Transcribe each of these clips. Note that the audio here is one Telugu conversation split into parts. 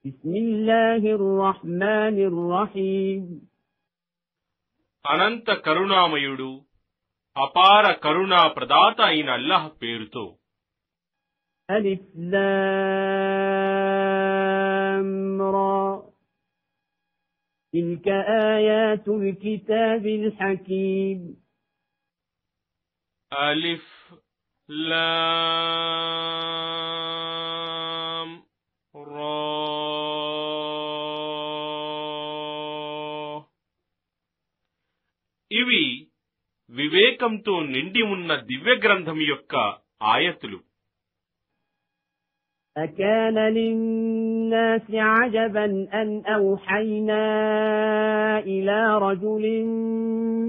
بسم الله الرحمن الرحيم అనంత కరుణామయుడు అపార కరుణా ప్రదాత అయిన అల్లాహ్ పేరుతో. ألف لام را تلك آيات الكتاب الحكيم అలిఫ్ లామ్ రా ఇవి వివేకంతో నిండి ఉన్న దివ్య గ్రంథం యొక్క ఆయతులు. أكان للناس عجبا أن أوحينا إلى رجل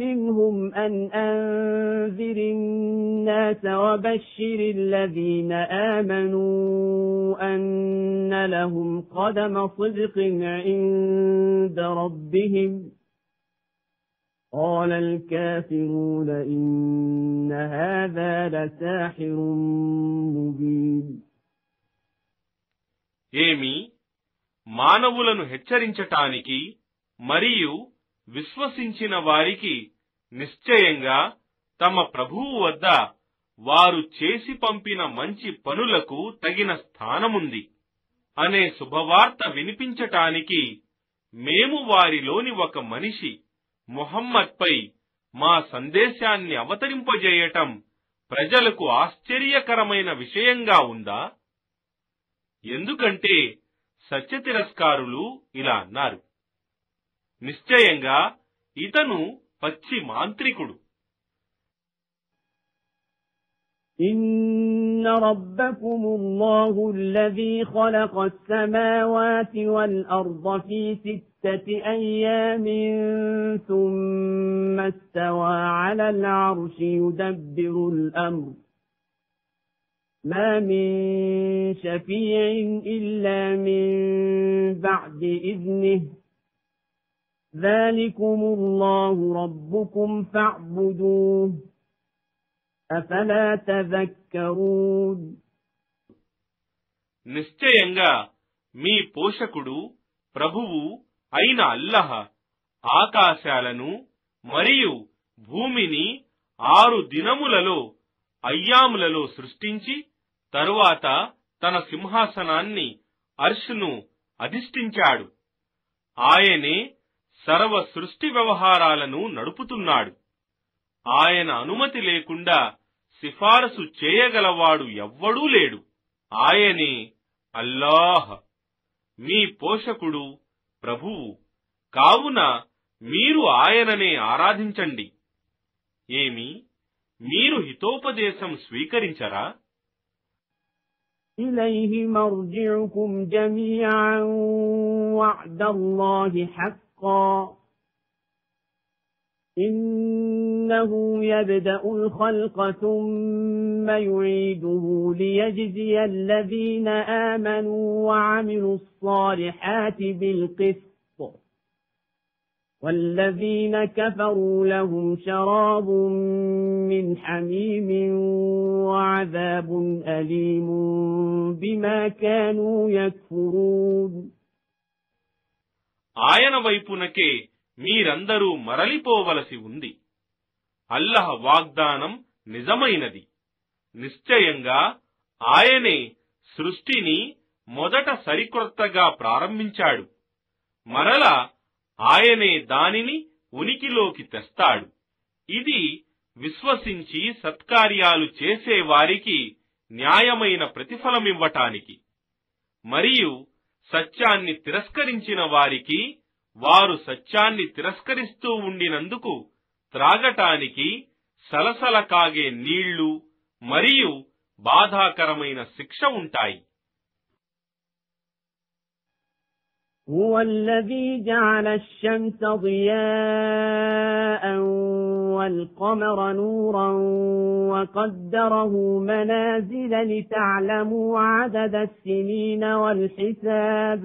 منهم أن أنذر الناس وبشر الذين آمنوا أن لهم قدم صدق عند ربهم قال الكافرون إن هذا لساحر مبين. ఏమి మానవులను హెచ్చరించటానికి మరియు విశ్వసించిన వారికి నిశ్చయంగా తమ ప్రభువు వద్ద వారు చేసి పంపిన మంచి పనులకు తగిన స్థానముంది అనే శుభవార్త వినిపించటానికి మేము వారిలోని ఒక మనిషి ముహమ్మద్పై మా సందేశాన్ని అవతరింపజేయటం ప్రజలకు ఆశ్చర్యకరమైన విషయంగా ఉందా? ఎందుకంటే సత్యతిరస్కారులు ఇలా అన్నారు, నిశ్చయంగా ఇతను పచ్చి మాంత్రికుడు. إن ربكم الله الذي خلق السماوات والأرض في 6 أيام ثم استوى على العرش يدبر الأمر ما من شفيع إلا من بعد إذنه ذلكم الله ربكم فاعبدوه أفلا تذكرون. నిశ్చయంగా మీ పోషకుడు ప్రభువు అయిన అల్లహ ఆకాశాలను మరియు భూమిని 6 దినములలో అయ్యాములలో సృష్టించి తరువాత తన సింహాసనాన్ని అర్షును అధిష్ఠించాడు. ఆయనే సర్వ సృష్టి వ్యవహారాలను నడుపుతున్నాడు. ఆయన అనుమతి లేకుండా సిఫారసు చేయగలవాడు ఎవ్వడూ లేడు. ఆయనే అల్లాహ్ మీ పోషకుడు ప్రభువు, కావున మీరు ఆయననే ఆరాధించండి. ఏమి మీరు హితోపదేశం స్వీకరించరా? إليه مرجعكم جميعا وعد الله حقا إنه يبدأ الخلق ثم يعيده ليجزي الذين آمنوا وعملوا الصالحات بالقسط والذين كفروا لهم شراب من حميم وعذاب أليم بما كانوا يكفرون. ఆయన వైపునకే మీరందరూ మరలిపోవలసి ఉంది. అల్లహ్ వాగ్దానం నిజమైనది. నిశ్చయంగా ఆయనే సృష్టిని మొదట సరికొత్తగా ప్రారంభించాడు. మరలా ఆయనే దానిని ఉనికిలోకి తెస్తాడు. ఇది విశ్వసించి సత్కార్యాలు చేసే వారికి న్యాయమైన ప్రతిఫలమివ్వటానికి, మరియు సత్యాన్ని తిరస్కరించిన వారికి వారు సత్యాన్ని తిరస్కరిస్తూ ఉండినందుకు త్రాగటానికి సలసల కాగే నీళ్లు మరియు బాధాకరమైన శిక్ష ఉంటాయి. هو الذي جعل الشمس ضياء والقمر نورا وقدره منازل لتعلموا عدد السنين والحساب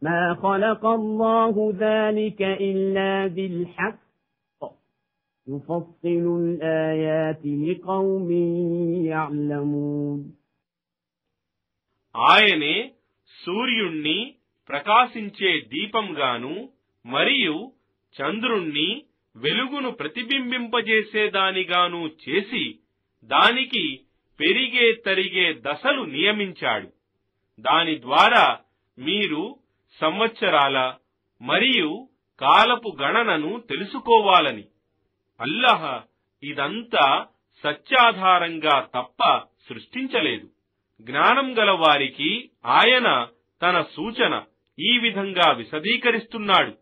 ما خلق الله ذلك إلا بالحق يفصل الآيات لقوم يعلمون. ఆయనే సూర్యుణ్ణి ప్రకాశించే దీపంగాను మరియు చంద్రుణ్ణి వెలుగును ప్రతిబింబింపజేసేదానిగాను చేసి దానికి పెరిగే తరిగే దశలు నియమించాడు. దాని ద్వారా మీరు సంవత్సరాల మరియు కాలపు గణనను తెలుసుకోవాలని. అల్లాహ్ ఇదంతా సత్యాధారంగా తప్ప సృష్టించలేదు. జ్ఞానం గల వారికి ఆయన తన సూచన ఈ విధంగా విశదీకరిస్తున్నాడు.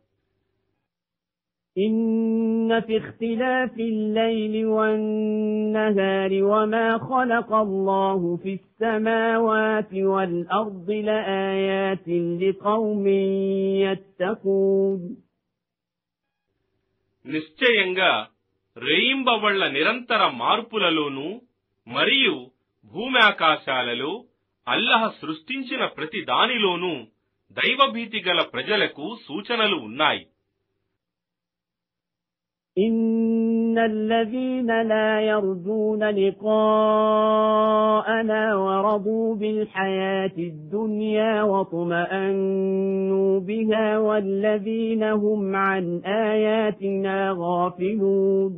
إن في اختلاف الليل والنهار وما خلق الله في السماوات والأرض لآيات لقوم يتقون. నిశ్చయంగా రేయింబవళ్ల నిరంతర మార్పులలోనూ మరియు భూమ్యాకాశాలలో అల్లాహ్ సృష్టించిన ప్రతి దానిలోనూ దైవభీతి గల ప్రజలకు సూచనలు ఉన్నాయి. إن الذين لا يرجون لقاءنا ورضوا بالحياة الدنيا واطمأنوا بها والذين هم عن آياتنا غافلون.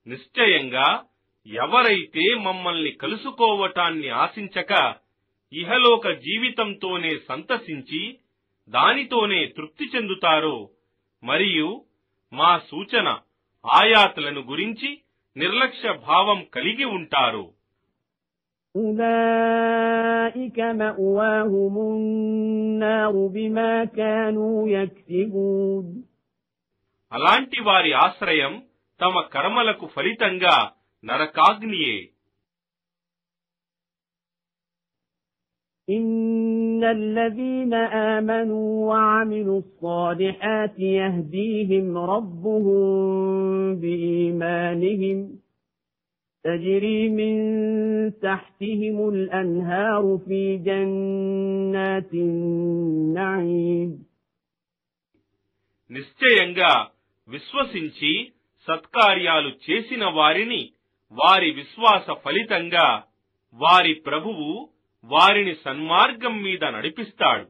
నిశ్చయంగా ఎవరైతే మమ్మల్ని కలుసుకోవటాన్ని ఆశించక ఇహలోక జీవితంతోనే సంతసించి దానితోనే తృప్తి చెందుతారో మరియు మా సూచన ఆయాతులను గురించి నిర్లక్ష్య భావం కలిగి ఉంటారు. أولئك مأواهم النار بما كانوا يكسبون. అలాంటి వారి ఆశ్రయం తమ కర్మలకు ఫలితంగా నరకాగ్నియే. إن الذين آمنوا وعملوا الصالحات يهديهم ربهم بإيمانهم تجري من تحتهم الأنهار في جنات النعيم. నిశ్చయంగా విశ్వసించి సత్కార్యాలు చేసిన వారిని వారి విశ్వాస ఫలితంగా వారి ప్రభువు వారిని సన్మార్గం మీద నడిపిస్తాడు.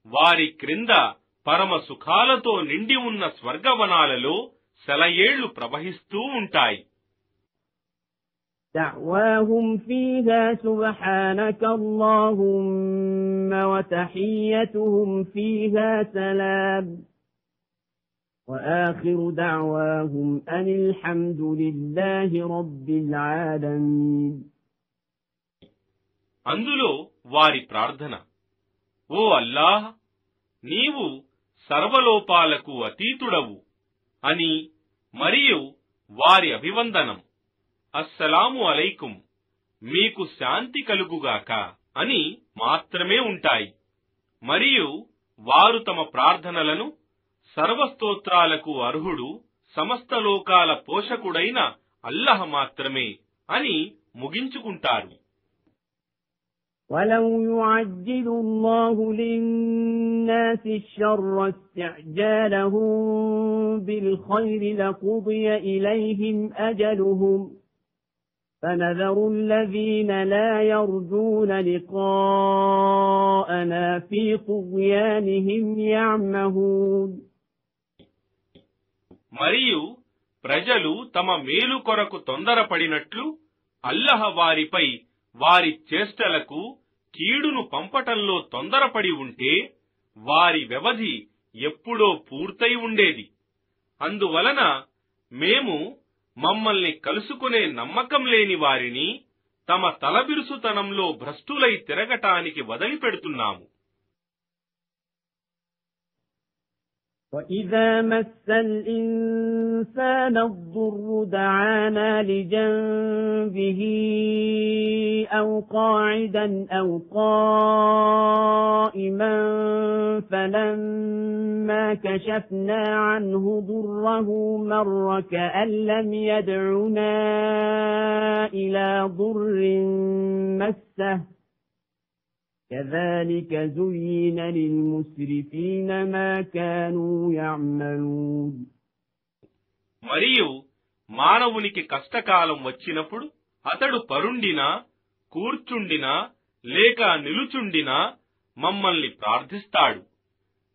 వారి క్రింద పరమ సుఖాలతో నిండి ఉన్న స్వర్గవనాలలో సెలయేళ్లు ప్రవహిస్తూ ఉంటాయి. دعواهم فيها سبحانك اللهم وتحيتهم فيها سلام وآخر دعواهم أن الحمد لله رب العالمين. అందులో వారి ప్రార్థన, ఓ అల్లాహ్, నీవు సర్వలోపాలకు అతీతుడవు అని, మరియు వారి అభివందనం అస్సలాము అలైకుం, మీకు శాంతి కలుగుగాక అని మాత్రమే ఉంటాయి. మరియు వారు తమ ప్రార్థనలను సర్వస్తోత్రాలకు అర్హుడు సమస్త లోకాల పోషకుడైన అల్లాహ్ మాత్రమే అని ముగించుకుంటారు. ولو يعجل الله للناس الشر استعجالهم بالخير لقضي إليهم أجلهم فنذر الذين لا يرجون لقاءنا في طغيانهم يعمهون. మరియు ప్రజలు తమ మేలు కొరకు తొందరపడినట్లు అల్లాహ్ వారిపై వారి చేష్టలకు కీడును పంపటంలో తొందరపడి ఉంటే వారి వ్యవధి ఎప్పుడో పూర్తయి ఉండేది. అందువలన మేము మమ్మల్ని కలుసుకునే నమ్మకం లేని వారిని తమ తలబిరుసుతనంలో భ్రష్టులై తిరగటానికి వదిలిపెడుతున్నాము. وَإِذَا مَسَّ الْإِنسَانَ الضُّرُّ دَعَانَا لِجَنبِهِ أَوْ قَاعِدًا أَوْ قَائِمًا فَلَمَّا كَشَفْنَا عَنْهُ ضُرَّهُ مَرَّ كَأَن لَّمْ يَدْعُنَا إِلَى ضُرٍّ مَّسَّهُ كذلك زين للمسرفين ما كانوا يعملون. మరియు మానవునికి కష్టకాలం వచ్చినప్పుడు అతడు పరుండినా కూర్చుండినా లేక నిలుచుండినా మమ్మల్ని ప్రార్థిస్తాడు.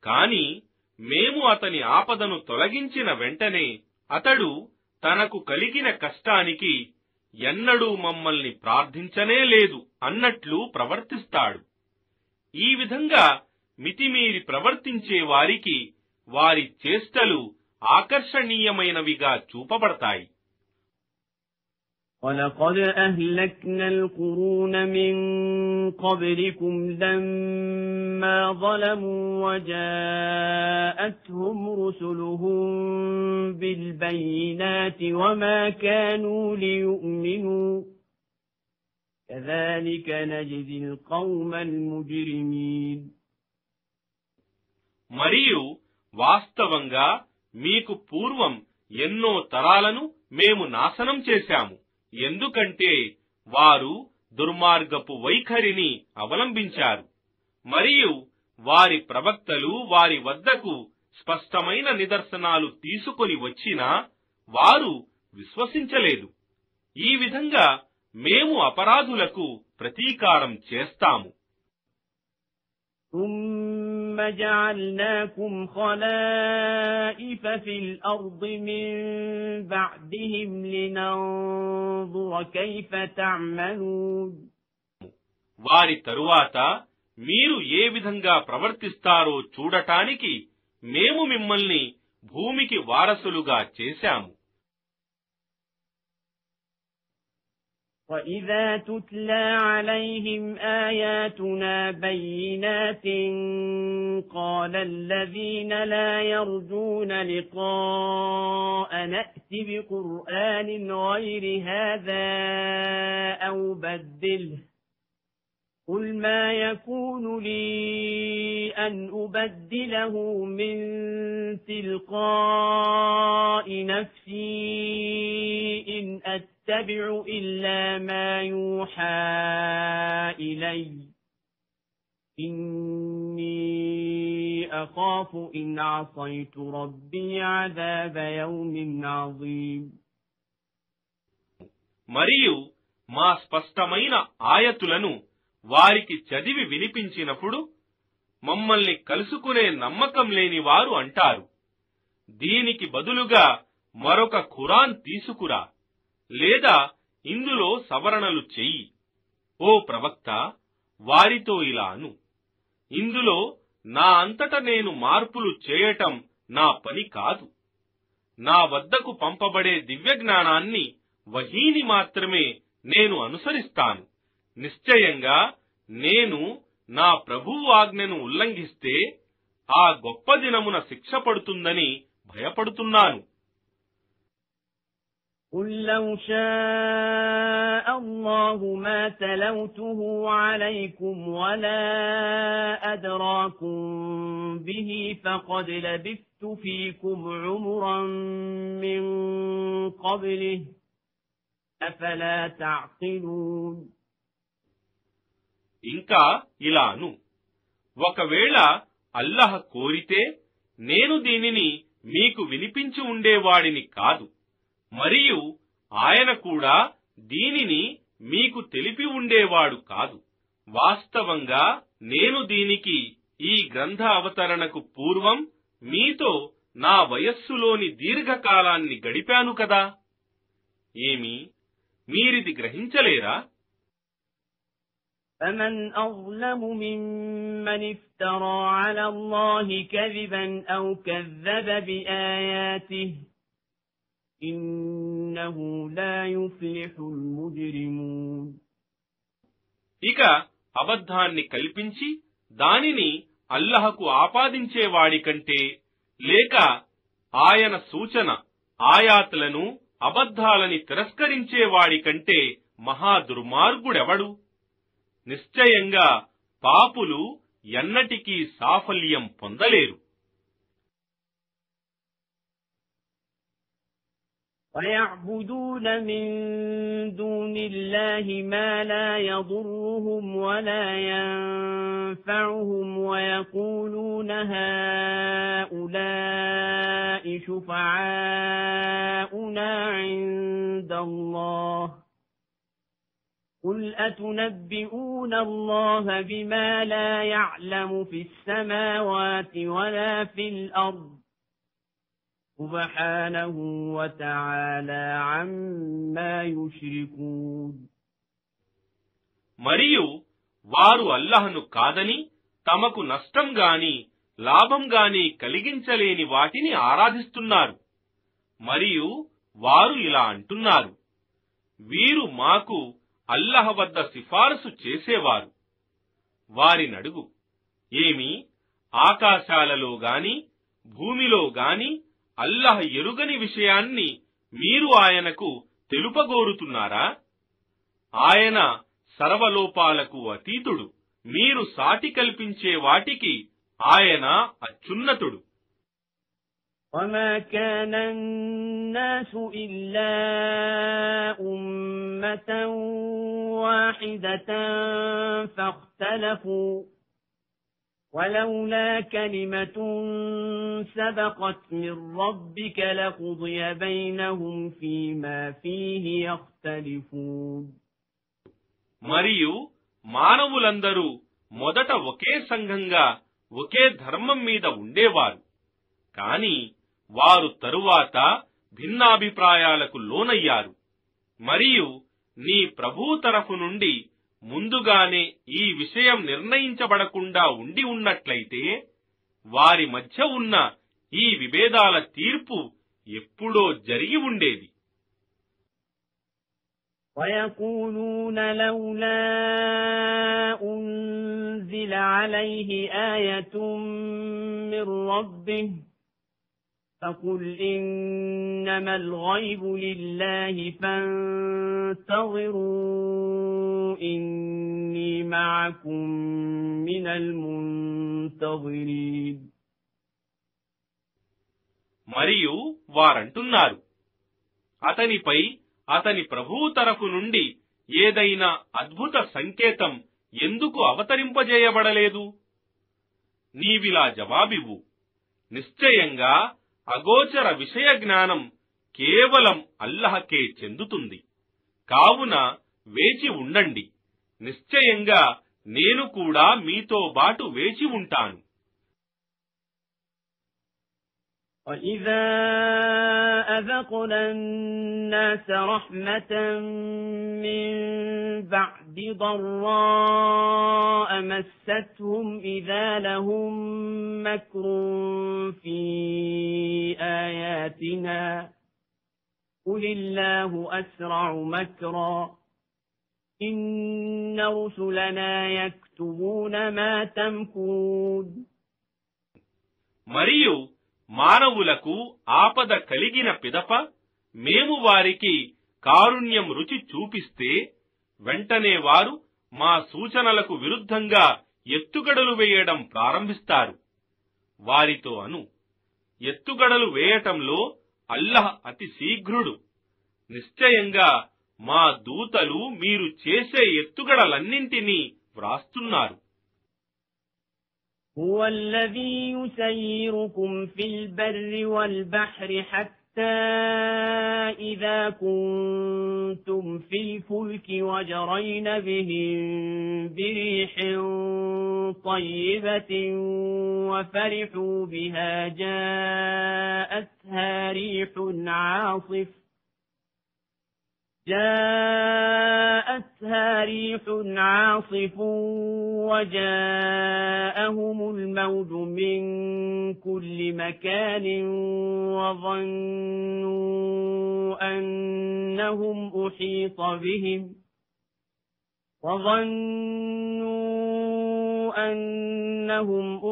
కాని మేము అతని ఆపదను తొలగించిన వెంటనే అతడు తనకు కలిగిన కష్టానికి ఎన్నడూ మమ్మల్ని ప్రార్థించనే లేదు అన్నట్లు ప్రవర్తిస్తాడు. ఈ విధంగా మితిమీరి ప్రవర్తించే వారికి వారి చేష్టలు ఆకర్షణీయమైనవిగా చూపబడతాయి. وَلَقَدْ أَهْلَكْنَا الْقُرُونَ مِنْ قَبْلِكُمْ لَمَّا ظَلَمُوا وَجَاءَتْهُمْ رُسُلُهُم بِالْبَيِّنَاتِ وَمَا كَانُوا لِيُؤْمِنُوا كَذَلِكَ نَجْزِي الْقَوْمَ الْمُجْرِمِينَ. మరియు వాస్తవంగా మీకు పూర్వం ఎన్నో తరాలను మేము నాశనం చేశాము. ఎందుకంటే వారు దుర్మార్గపు వైఖరిని అవలంబించారు. మరియు వారి ప్రవక్తలు వారి వద్దకు స్పష్టమైన నిదర్శనాలు తీసుకొని వచ్చినా వారు విశ్వసించలేదు. ఈ విధంగా మేము అపరాధులకు ప్రతీకారం చేస్తాము. ثُمَّ جَعَلْنَاكُمْ خَلَائِفَ فِي الْأَرْضِ مِنْ بَعْدِهِمْ لِنَنْظُرَ كَيْفَ تَعْمَلُونَ. వారి తరువాత మీరు ఏ విధంగా ప్రవర్తిస్తారో చూడటానికి మేము మిమ్మల్ని భూమికి వారసులుగా చేశాము. وَإِذَا تُتْلَى عَلَيْهِمْ آيَاتُنَا بَيِّنَاتٍ قَالَ الَّذِينَ لَا يَرْجُونَ لِقَاءَنَا ائْتِ بِقُرْآنٍ غَيْرِ هَذَا أَوْ بَدِّلْهُ قُلْ مَا يَكُونُ لِي أَنْ أُبَدِّلَهُ مِنْ تِلْقَاءِ نَفْسِي إِنْ أَتَّبِعُ إِلَّا مَا يُوحَى إِلَيَّ إِنِّي أَخَافُ إِنْ عَصَيْتُ رَبِّي عَذَابَ يَوْمٍ عَظِيمٍ. మరియు మా స్పష్టమైన ఆయతులను వారికి చదివి వినిపించినప్పుడు మమ్మల్ని కలుసుకునే నమ్మకం లేని వారు అంటారు, దీనికి బదులుగా మరొక ఖురాన్ తీసుకురా, లేదా ఇందులో సవరణలు చెయ్యి. ఓ ప్రవక్త, వారితో ఇలా అను, ఇందులో నా అంతట నేను మార్పులు చేయటం నా పని కాదు. నా వద్దకు పంపబడే దివ్యజ్ఞానాన్ని, వహీని మాత్రమే నేను అనుసరిస్తాను. నిశ్చయంగా నేను నా ప్రభువు ఆజ్ఞను ఉల్లంఘిస్తే ఆ గొప్ప దినమున శిక్ష పడుతుందని భయపడుతున్నాను. قُلْ لَوْ شَاءَ اللَّهُ مَا تَلَوْتُهُ عَلَيْكُمْ وَلَا أَدْرَاكُمْ بِهِ فَقَدْ لَبِثْتُ فِيكُمْ عُمُرًا مِّن قَبْلِهِ أَفَلَا تَعْقِلُونَ. ఇంకా ఇలాను, ఒకవేళ అల్లాహ్ కోరితే నేను దీనిని మీకు వినిపించి ఉండేవాడిని కాదు, మరియు ఆయన కూడా దీనిని మీకు తెలిపి ఉండేవాడు కాదు. వాస్తవంగా నేను దీనికి ఈ గ్రంథ అవతరణకు పూర్వం మీతో నా వయస్సులోని దీర్ఘకాలాన్ని గడిపాను కదా. ఏమి మీరిది గ్రహించలేరా? فَمَنْ أَظْلَمُ مِمَّنِ افْتَرَى عَلَى اللَّهِ كَذِبًا أَوْ كَذَّبَ بِآيَاتِهِ إِنَّهُ لَا يُفْلِحُ الْمُجْرِمُونَ. ఇక అబద్ధాన్ని కల్పించి దానిని అల్లహకు ఆపాదించేవాడి కంటే, లేక ఆయన సూచన ఆయాతులను అబద్ధాలని తిరస్కరించేవాడి కంటే మహా దుర్మార్గుడెవడు? నిశ్చయంగా పాపులు ఎన్నటికీ సాఫల్యం పొందలేరు. وَيَعْبُدُونَ مِن دُونِ اللَّهِ مَا لَا يَضُرُّهُمْ وَلَا يَنفَعُهُمْ وَيَقُولُونَ هَؤُلَاءِ شُفَعَاؤُنَا عِندَ اللَّهِ قل أتنبئون الله بما لا يعلم في السماوات ولا في الأرض سبحانه وتعالى عما يشركون. మరియు వారు అల్లాహ్ను కాదని తమకు నష్టం గాని లాభం గాని కలిగించలేని వాటిని ఆరాధిస్తున్నారు. మరియు వారు ఇలా అంటున్నారు, వీరు మాకు అల్లాహ్ వద్ద సిఫారసు చేసేవారు. వారినడుగు, ఏమి ఆకాశాలలో గాని భూమిలో గాని అల్లాహ్ ఎరుగని విషయాన్ని మీరు ఆయనకు తెలుపగోరుతున్నారా? ఆయన సర్వలోపాలకు అతీతుడు. మీరు సాటి కల్పించే వాటికి ఆయన అత్యున్నతుడు. وما كان الناس إلا أمة واحدة فاختلفوا ولولا كلمة سبقت من ربك لقضي بينهم فيما فيه يختلفون. మరియు మానవులందరూ మొదట ఒకే సంఘంగా ఒకే ధర్మం మీద ఉండేవారు. కాని వారు తరువాత భిన్నాభిప్రాయాలకు లోనయ్యారు. మరియు నీ ప్రభువు తరఫు నుండి ముందుగానే ఈ విషయం నిర్ణయించబడకుండా ఉండి ఉన్నట్లయితే వారి మధ్య ఉన్న ఈ విభేదాల తీర్పు ఎప్పుడో జరిగి ఉండేది. وَيَقُولُونَ لَوْلَا أُنْزِلَ عَلَيْهِ آيَةٌ مِّن رَّبِّهِ فَقُلْ إِنَّمَا الْغَيْبُ لِلَّهِ فَانتَظِرُوا إِنِّي مَعَكُمْ مِنَ الْمُنتَظِرِينَ. మరియు వారంటున్నారు, అతనిపై అతని ప్రభువు తరఫు నుండి ఏదైనా అద్భుత సంకేతం ఎందుకు అవతరింపజేయబడలేదు? నీవిలా జవాబివ్వు, నిశ్చయంగా అగోచర విషయ జ్ఞానం కేవలం అల్లహకే చెందుతుంది. కావున వేచి ఉండండి, నిశ్చయంగా నేను కూడా మీతో బాటు వేచి ఉంటాను. وَإِذَا أَذَقْنَا النَّاسَ رَحْمَةً مِّن بَعْدِ ضَرَّاءَ مَسَّتْهُمْ إِذَا لَهُم مَّكْرٌ فِي آيَاتِنَا قُلِ اللَّهُ أَسْرَعُ مَكْرًا إِنَّ رُسُلَنَا يَكْتُبُونَ مَا تَمْكُرُونَ. మరియు మానవులకు ఆపద కలిగిన పిదప మేము వారికి కారుణ్యం రుచి చూపిస్తే వెంటనే వారు మా సూచనలకు విరుద్ధంగా ఎత్తుగడలు వేయడం ప్రారంభిస్తారు. వారితో అను, ఎత్తుగడలు వేయటంలో అల్లహ్ అతి శీఘ్రుడు. నిశ్చయంగా మా దూతలు మీరు చేసే ఎత్తుగడలన్నింటినీ వ్రాస్తున్నారు. هو الذي يسيركم في البر والبحر حتى إذا كنتم في الفلك وجرين بهم بريح طيبة وفرحوا بها جاءتها ريح عاصف وجاءهم الموج من كل مكان وظنوا أنهم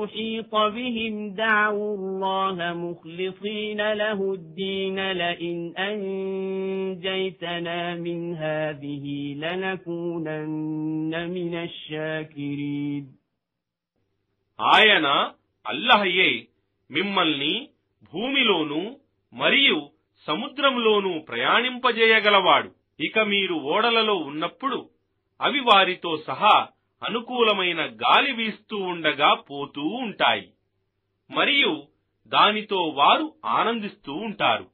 أحيط بهم دعوا الله مخلصين له الدين لئن أنجيتنا من هذه لنكونن من الشاكرين. ఆయన అల్లహయే మిమ్మల్ని భూమిలోనూ మరియు సముద్రంలోనూ ప్రయాణింపజేయగలవాడు. ఇక మీరు ఓడలలో ఉన్నప్పుడు అవి వారితో సహా అనుకూలమైన గాలి వీస్తూ ఉండగా పోతూ ఉంటాయి. మరియు దానితో వారు ఆనందిస్తూ ఉంటారు.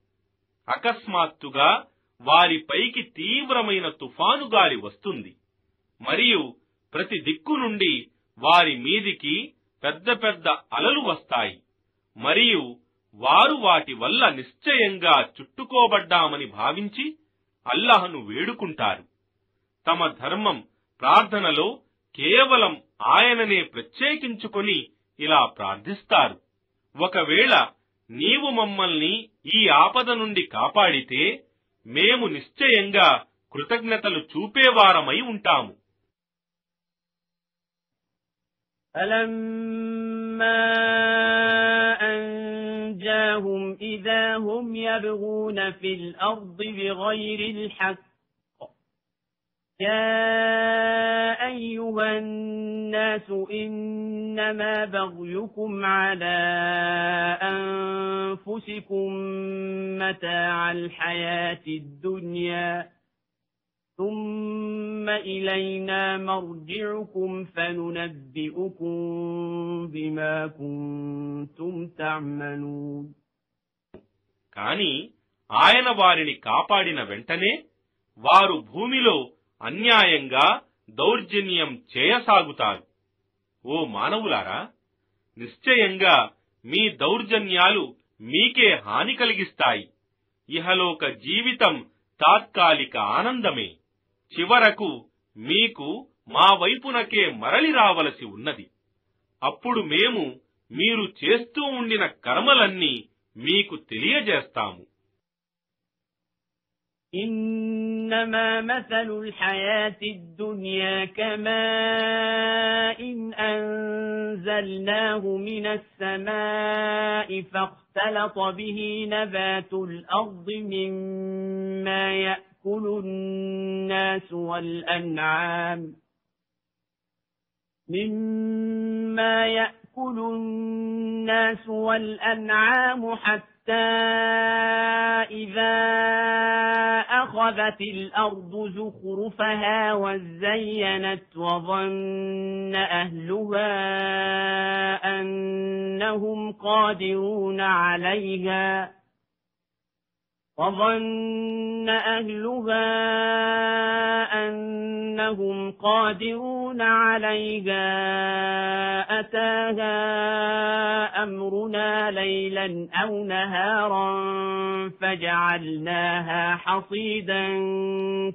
అకస్మాత్తుగా వారిపైకి తీవ్రమైన తుఫాను గాలి వస్తుంది. మరియు ప్రతి దిక్కు నుండి వారి మీదికి పెద్ద పెద్ద అలలు వస్తాయి, మరియు వారు వాటి వల్ల నిశ్చయంగా చుట్టుకోబడ్డామని భావించి అల్లాహ్ను వేడుకుంటారు. తమ ధర్మం ప్రార్థనలో కేవలం ఆయననే ప్రత్యేకించుకొని ఇలా ప్రార్థిస్తారు: ఒకవేళ నీవు మమ్మల్ని ఈ ఆపద నుండి కాపాడితే మేము నిశ్చయంగా కృతజ్ఞతలు చూపేవారమై ఉంటాము. فَلَمَّا أَنْجَاهُمْ إِذَا هُمْ يَبْغُونَ فِي الْأَرْضِ بِغَيْرِ الْحَقِّ يَا أَيُّهَا النَّاسُ إِنَّمَا بَغْيُكُمْ عَلَى أَنفُسِكُمْ مَتَاعَ الْحَيَاةِ الدُّنْيَا ثُمَّ إِلَيْنَا مَرْجِعُكُمْ فَنُنَبِّئُكُم بِمَا كُنتُمْ تَعْمَلُونَ. కాని ఆయన వారిని కాపాడిన వెంటనే వారు భూమిలో అన్యాయంగా దౌర్జన్యం చేయసాగుతారు. ఓ మానవులారా, నిశ్చయంగా మీ దౌర్జన్యాలు మీకే హాని కలిగిస్తాయి. ఇహలోక జీవితం తాత్కాలిక ఆనందమే. చివరకు మీకు మా వైపునకే మరలి రావలసి ఉన్నది. అప్పుడు మేము మీరు చేస్తూ ఉండిన కర్మలన్నీ మీకు తెలియజేస్తాము. إنما مثل الحياة الدنيا كماء أنزلناه من السماء فاختلط به نبات الأرض مما يأكل الناس والأنعام حتى إذا أخذت الأرض زخرفها وزينت وظن أهلها أنهم قادرون عليها أتاها أمرنا ليلا أو نهارا فجعلناها حصيدا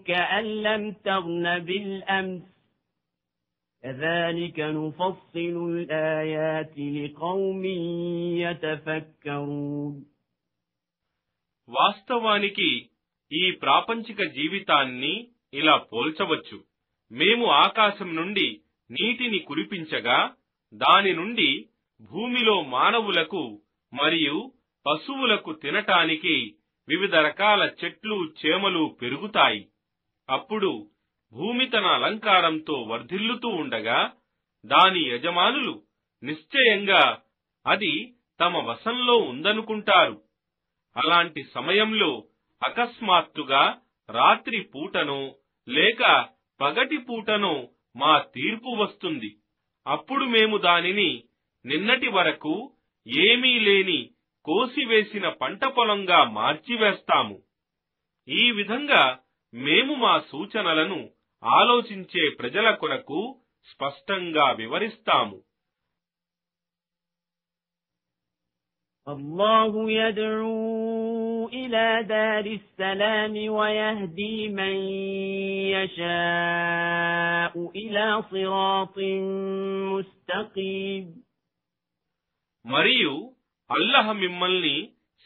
كأن لم تغن بالأمس كذلك نفصل الآيات لقوم يتفكرون. వాస్తవానికి ఈ ప్రాపంచిక జీవితాన్ని ఇలా పోల్చవచ్చు. మేము ఆకాశం నుండి నీటిని కురిపించగా దాని నుండి భూమిలో మానవులకు మరియు పశువులకు తినటానికి వివిధ రకాల చెట్లు చేమలు పెరుగుతాయి. అప్పుడు భూమి తన అలంకారంతో వర్ధిల్లుతూ ఉండగా దాని యజమానులు నిశ్చయంగా అది తమ వశంలో ఉందనుకుంటారు. అలాంటి సమయంలో అకస్మాత్తుగా రాత్రి పూటనో లేక పగటి పూటనో మా తీర్పు వస్తుంది. అప్పుడు మేము దానిని నిన్నటి వరకు ఏమీ లేని కోసివేసిన పంట పొలంగా మార్చివేస్తాము. ఈ విధంగా మేము మా సూచనలను ఆలోచించే ప్రజల కొరకు స్పష్టంగా వివరిస్తాము. الله يدعو إلى دار السلام ويهدي من يشاء إلى صراط مستقيم. మరియు అల్లాహ్ మిమ్మల్ని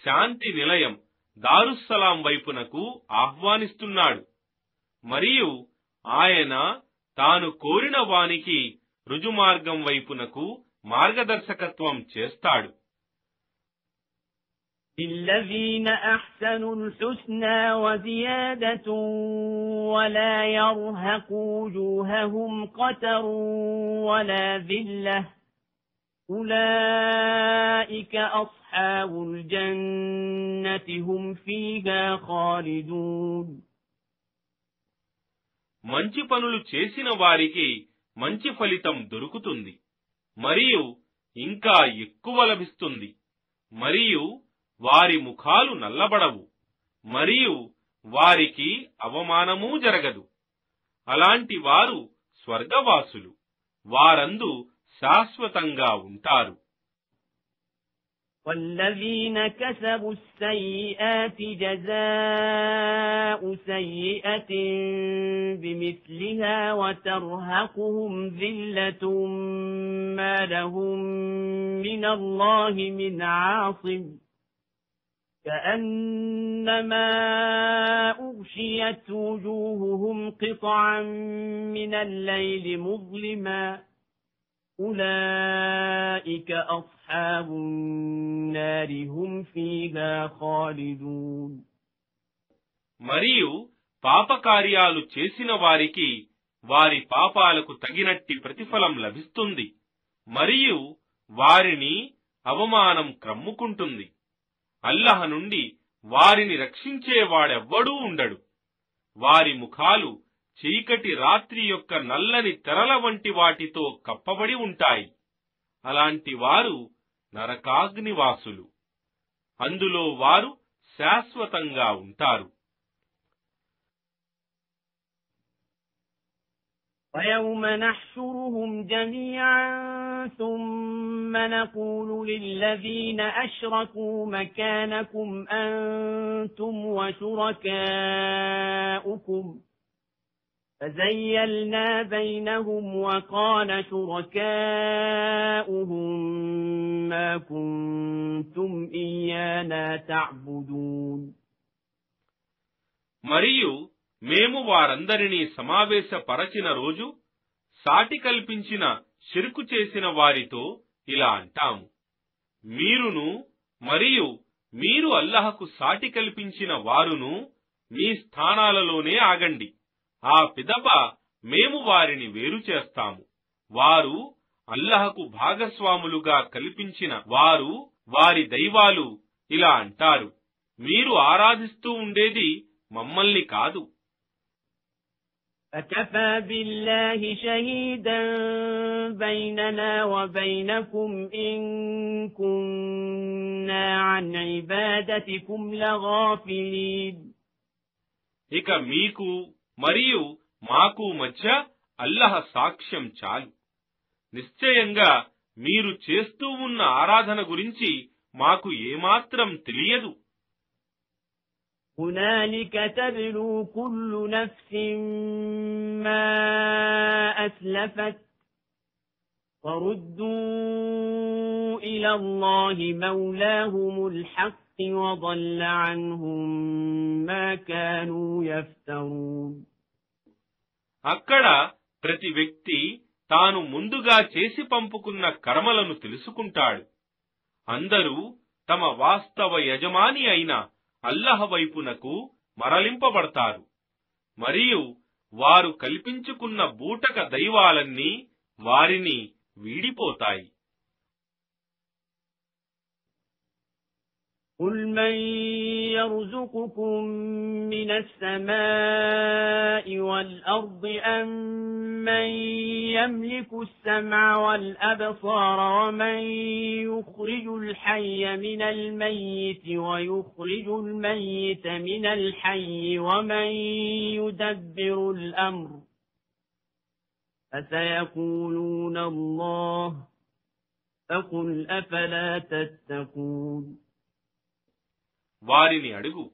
శాంతి నిలయం దారుస్సలాం వైపునకు ఆహ్వానిస్తున్నాడు. మరియు ఆయన తాను కోరిన వానికి రుజుమార్గం వైపునకు మార్గదర్శకత్వం చేస్తాడు. للذين أحسنوا الحسنى وزيادة ولا يرهق وجوههم قتر ولا ذلة أولئك أصحاب الجنة هم فيها خالدون. మంచి పనులు చేసిన వారికి మంచి ఫలితం దొరుకుతుంది మరియు ఇంకా ఎక్కువ లభిస్తుంది. మరియు వారి ముఖాలు నల్లబడవు మరియు వారికి అవమానమూ జరగదు. అలాంటి వారు స్వర్గవాసులు, వారందు శాశ్వతంగా ఉంటారు. والذين كسبوا السيئات جزاء سيئة بمثلها وترهقهم ذلة ما لهم من الله من عاصم كأنما أغشيت وجوههم قطعا من الليل مظلما أولئك أصحاب النار هم فيها خالدون. మరియు పాపకార్యాలు చేసిన వారికి వారి పాపాలకు తగినట్టి ప్రతిఫలం లభిస్తుంది, మరియు వారిని అవమానం క్రమ్ముకుంటుంది. అల్లాహ్ నుండి వారిని రక్షించేవాడెవ్వడూ ఉండడు. వారి ముఖాలు చీకటి రాత్రి యొక్క నల్లని తెరల వంటి వాటితో కప్పబడి ఉంటాయి. అలాంటి వారు నరకాగ్నివాసులు, అందులో వారు శాశ్వతంగా ఉంటారు. وَيَوْمَ نَحْشُرُهُمْ جَمِيعًا ثُمَّ نَقُولُ لِلَّذِينَ أَشْرَكُوا مَكَانَكُمْ أَنْتُمْ وَشُرَكَاؤُكُمْ فَزَيَّلْنَا بَيْنَهُمْ وَقَالَ شُرَكَاؤُهُمْ مَا كُنْتُمْ إِيَّانَا تَعْبُدُونَ. మరియు మేము వారందరినీ సమావేశపరచిన రోజు సాటి కల్పించిన షిర్కు చేసిన వారితో ఇలా అంటాము: మీరును మరియు మీరు అల్లాహకు సాటి కల్పించిన వారును మీ స్థానాలలోనే ఆగండి. ఆ పిదప మేము వారిని వేరు చేస్తాము. వారు అల్లాహకు భాగస్వాములుగా కల్పించిన వారు వారి దైవాలు ఇలా అంటారు: మీరు ఆరాధిస్తూ ఉండేది మమ్మల్ని కాదు. فَكَفَى بِاللَّهِ شَهِيدًا بَيْنَنَا وَبَيْنَكُمْ إِن كُنَّا عَنْ عِبَادَتِكُمْ لَغَافِلِينَ. ఇక మీకు మరియు మాకు మధ్య అల్లాహ్ సాక్ష్యం చాలు. నిశ్చయంగా మీరు చేస్తూ ఉన్న ఆరాధన గురించి మాకు ఏమాత్రం తెలియదు. هُنَالِكَ تَبْلُو كُلُّ نَفْسٍ مَا أَسْلَفَتْ وَرُدُّوا إِلَى اللَّهِ مَوْلَاهُمُ الْحَقِّ وَضَلَّ عَنْهُم مَّا كَانُوا يَفْتَرُونَ. అక్కడ ప్రతి వ్యక్తి తాను ముందుగా చేసి పంపుకున్న కర్మలను తెలుసుకుంటాడు. అందరూ తమ వాస్తవ యజమాని అయిన అల్లాహ్ వైపునకు మరలింపబడతారు, మరియు వారు కల్పించుకున్న బూటక దైవాలన్నీ వారిని వీడిపోతాయి. قُلْ مَنْ يَرْزُقُكُم مِّنَ السَّمَاءِ وَالْأَرْضِ أَمَّن يَمْلِكُ السَّمْعَ وَالْأَبْصَارَ وَمَنْ يُخْرِجُ الْحَيَّ مِنَ الْمَيِّتِ وَيُخْرِجُ الْمَيِّتَ مِنَ الْحَيِّ وَمَنْ يُدَبِّرُ الْأَمْرَ فَسَيَقُولُونَ اللَّهُ فَقُلْ أَفَلَا تَتَّقُونَ. వారిని అడుగు,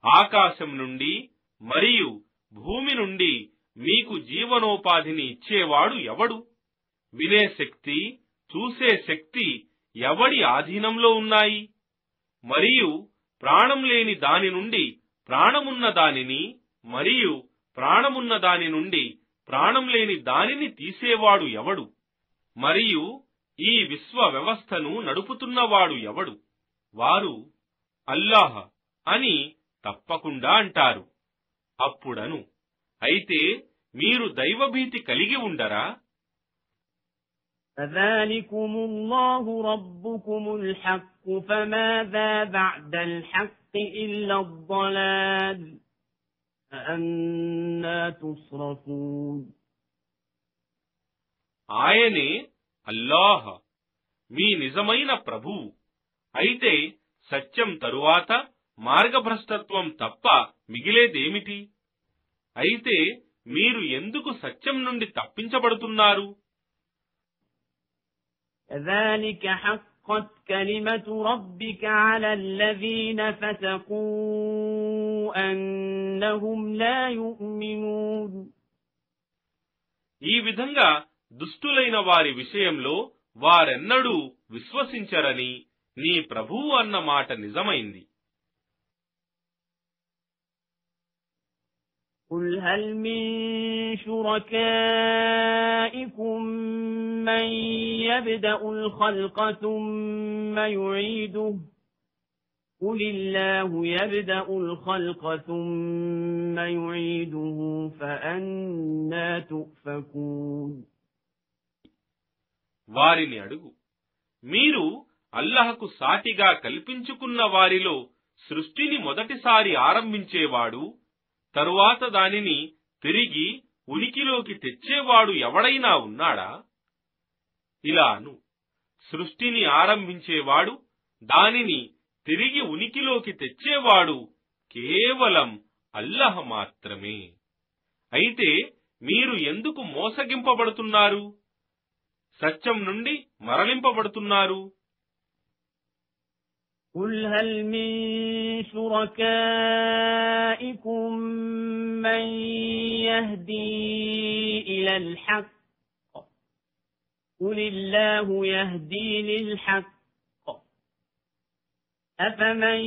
ఆకాశం నుండి మరియు భూమి నుండి మీకు జీవనోపాధిని ఇచ్చేవాడు ఎవడు? వినే శక్తి, చూసే శక్తి ఎవడి ఆధీనంలో ఉన్నాయి? మరియు ప్రాణం లేని దాని నుండి ప్రాణమున్న దానిని మరియు ప్రాణమున్న దాని నుండి ప్రాణం లేని దానిని తీసేవాడు ఎవడు? మరియు ఈ విశ్వ వ్యవస్థను నడుపుతున్నవాడు ఎవడు? వారు అల్లాహ్ అని తప్పకుండా అంటారు. అప్పుడను, అయితే మీరు దైవభీతి కలిగి ఉండరా? فَذَلِكُمُ اللَّهُ رَبُّكُمُ الْحَقُّ فَمَاذَا بَعْدَ الْحَقِّ إِلَّا الضَّلَالُ فَأَنَّى تُصْرَفُونَ. ఆయనే అల్లాహ్, మీ నిజమైన ప్రభువు. అయితే సత్యం తరువాత మార్గభ్రష్టత్వం తప్ప మిగిలేదేమిటి? అయితే మీరు ఎందుకు సత్యం నుండి తప్పించబడుతున్నారు? كذلك حقت كلمة ربك على الذين فسقوا أنهم لا يؤمنون. ఈ విధంగా దుష్టులైన వారి విషయంలో వారెన్నడూ విశ్వసించరని నీ ప్రభువు అన్న మాట నిజమైంది. قل هل من شركائكم من يبدأ الخلق ثم يعيده قل الله يبدأ الخلق ثم يعيده فأنى تؤفكون. వారిని అడుగు, మీరు అల్లహకు సాటిగా కల్పించుకున్న వారిలో సృష్టిని మొదటిసారి ఆరంభించేవాడు, తరువాత దానిని తిరిగి ఉనికిలోకి తెచ్చేవాడు ఎవడైనా ఉన్నాడా? ఇలా అను, సృష్టిని ఆరంభించేవాడు, దానిని తిరిగి ఉనికిలోకి తెచ్చేవాడు కేవలం అల్లహ మాత్రమే. అయితే మీరు ఎందుకు మోసగింపబడుతున్నారు, సత్యం నుండి మరలింపబడుతున్నారు? قل هل من شركائكم من يهدي إلى الحق قل الله يهدي للحق أفمن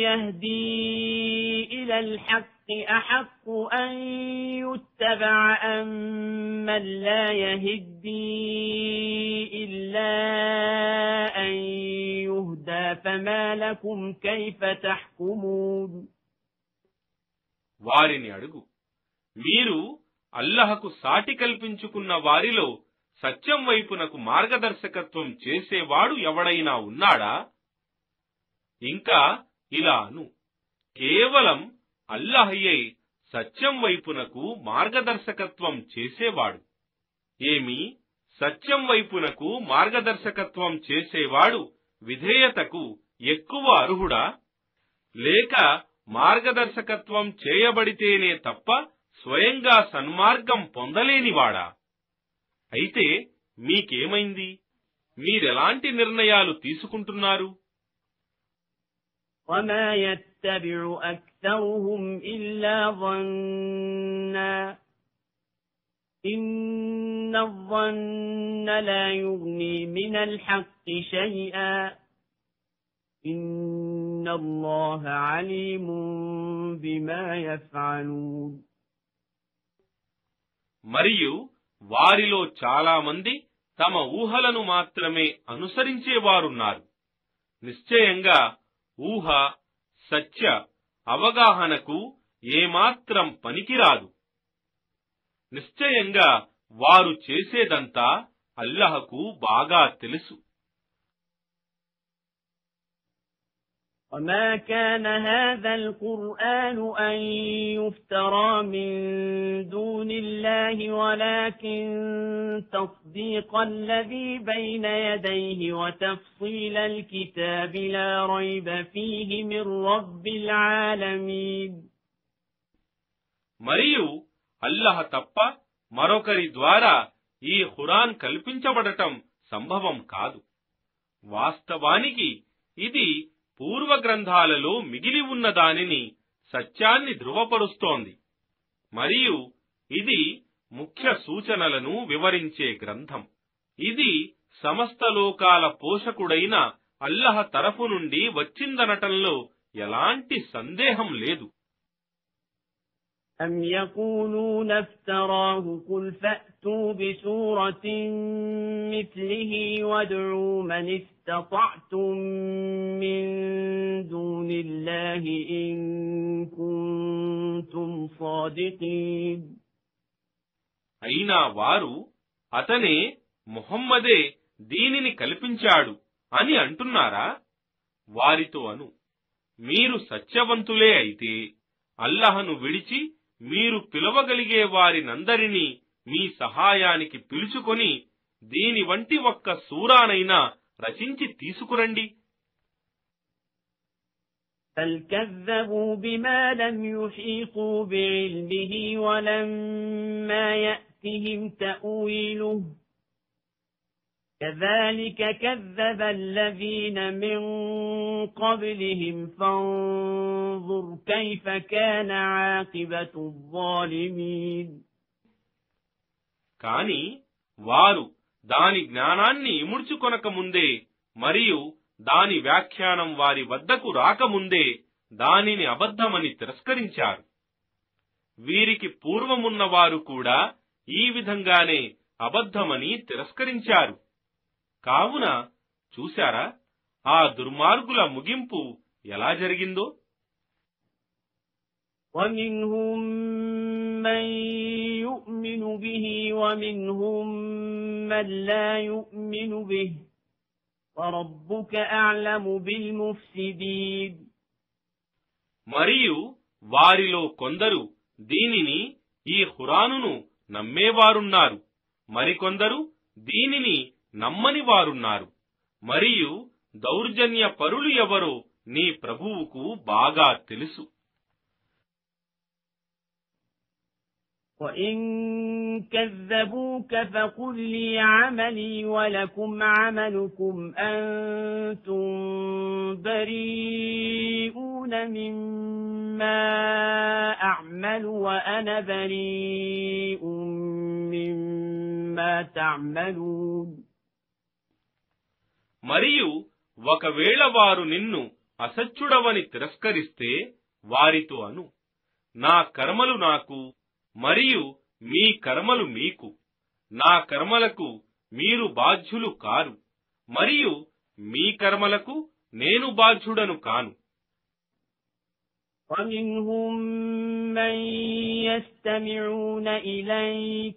يهدي إلى الحق أحق أن يتبع أم من لا يهدي إلا أن يهدى فما لكم كيف تحكمون. వారిని అడుగు, మీరు అల్లహకు సాటి కల్పించుకున్న వారిలో సత్యం వైపునకు మార్గదర్శకత్వం చేసేవాడు ఎవడైనా ఉన్నాడా? ఇంకా ఇలా అను, కేవలం అల్లహయే సత్యం వైపునకు మార్గదర్శకత్వం చేసేవాడు. ఏమి, సత్యం వైపునకు మార్గదర్శకత్వం చేసేవాడు విధేయతకు ఎక్కువ అర్హుడా? లేక మార్గదర్శకత్వం చేయబడితేనే తప్ప స్వయంగా సన్మార్గం పొందలేనివాడా? అయితే మీకేమైంది? మీరెలాంటి నిర్ణయాలు తీసుకుంటున్నారు? وما يتبع أكثرهم إلا ظنا إن الظن لا يغني من الحق شيئا إن الله عليم بما يفعلون. మరియు వారిలో చాలా మంది తమ ఊహలను మాత్రమే అనుసరించేవారున్నారు. నిశ్చయంగా ఊహ సత్య అవగాహనకు ఏమాత్రం పనికిరాదు. నిశ్చయంగా వారు చేసేదంతా అల్లహకు బాగా తెలుసు. وما كان هذا القرآن أن يفترى من دون الله ولكن تصديق الذي بين يديه وتفصيل الكتاب لا ريب فيه من رب العالمين. మరియు అల్లహ తప్ప మరొకరి ద్వారా ఈ ఖురాన్ కల్పించబడటం సంభవం కాదు. వాస్తవానికి ఇది పూర్వ గ్రంథాలలో మిగిలి ఉన్న దానిని సత్యాన్ని ధృవపరుస్తోంది. మరియు ఇది ముఖ్య సూచనలను వివరించే గ్రంథం. ఇది సమస్త లోకాల పోషకుడైన అల్లహ తరఫు నుండి వచ్చిందనటంలో ఎలాంటి సందేహం లేదు. أم يقولون افتراه قل فأتوا بسورة مثله وادعوا من استطعتم من دون الله إن كنتم صادقين. అయినా వారు అతనే ముహమ్మదే దీనిని కల్పించాడు అని అంటున్నారా? వారితో అను, మీరు సత్యవంతులే అయితే అల్లహను విడిచి మీరు పిలవగలిగే వారినందరినీ మీ సహాయానికి పిలుచుకొని దీని వంటి ఒక్క సూరానైనా రచించి తీసుకురండి. بل كذبوا بما لم يحيطوا بعلمه ولما يأتهم تأويله كذلك كذب الذين من قبلهم فانظر كيف كان عاقبة الظالمين. కాని వారు దాని జ్ఞానాన్ని ఇముడ్చుకొనక ముందే మరియు దాని వ్యాఖ్యానం వారి వద్దకు రాకముందే దానిని అబద్ధమని తిరస్కరించారు. వీరికి పూర్వమున్నవారు కూడా ఈ విధంగానే అబద్ధమని తిరస్కరించారు. కావున చూశారా ఆ దుర్మార్గుల ముగింపు ఎలా జరిగిందో. وَمِنْهُمْ مَنْ يُؤْمِنُ بِهِ وَمِنْهُمْ مَنْ لَا يُؤْمِنُ بِهِ وَرَبُّكَ أَعْلَمُ بِالْمُفْسِدِينَ. మరియు వారిలో కొందరు దీనిని ఈ ఖురానును నమ్మేవారున్నారు, మరికొందరు దీనిని నమ్మని వారున్నారు. మరియు దౌర్జన్య పరులు ఎవరో నీ ప్రభువుకు బాగా తెలుసు. وَإِن كَذَّبُوكَ فَقُل لِّي عَمَلِي وَلَكُمْ عَمَلُكُمْ أَنتُم بَرِيئُونَ مِمَّا أَعْمَلُ وَأَنَا بَرِيءٌ مِّمَّا تَعْمَلُونَ. మరియు ఒకవేళ వారు నిన్ను అసత్యుడవని తిరస్కరిస్తే వారితో అను, నా కర్మలు నాకు మరియు మీ కర్మలు మీకు, నా కర్మలకు మీరు బాధ్యులు కారు మరియు మీ కర్మలకు నేను బాధ్యుడను కాను. وَمِنْهُمْ مَنْ يَسْتَمِعُونَ إِلَيْكَ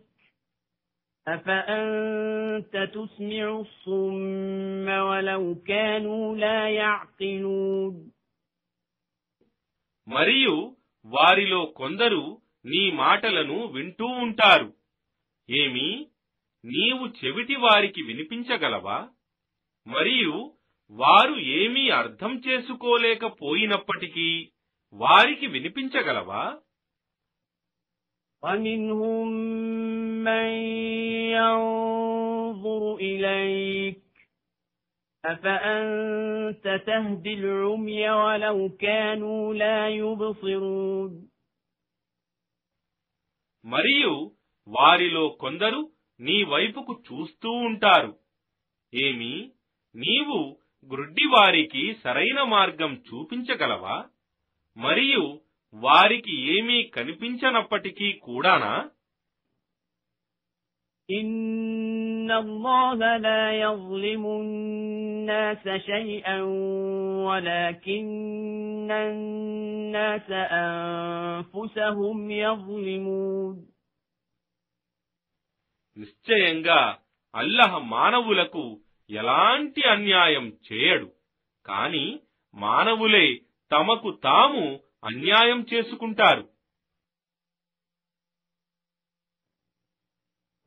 أَفَأَنْتَ تُسْمِعُ الصُّمَّ وَلَوْ كَانُوا لَا يَعْقِلُونَ. మరియు వారిలో కొందరు నీ మాటలను వింటూ ఉంటారు. ఏమి, నీవు చెవిటి వారికి వినిపించగలవా? మరియు వారు ఏమీ అర్థం చేసుకోలేకపోయినప్పటికీ వారికి వినిపించగలవా? وَمِنْهُمْ مَنْ يَنْظُرُ إِلَيْكَ أَفَأَنْتَ تَهْدِي الْعُمْيَ وَلَوْ كَانُوا لَا يُبْصِرُونَ. మరియు వారిలో కొందరు నీ వైపుకు చూస్తూ ఉంటారు. ఏమి, నీవు గ్రుడ్డివారికి సరైన మార్గం చూపించగలవా? మరియు వారికి ఏమీ కనిపించనప్పటికీ కూడానా? ఇన్నల్లాహ లా యజ్లిము الناس شيئا ولكن الناس أنفسهم يظلمون. నిశ్చయంగా అల్లాహ్ మానవులకు ఎలాంటి అన్యాయం చేయడు, కాని మానవులే తమకు తాము అన్యాయం చేసుకుంటారు.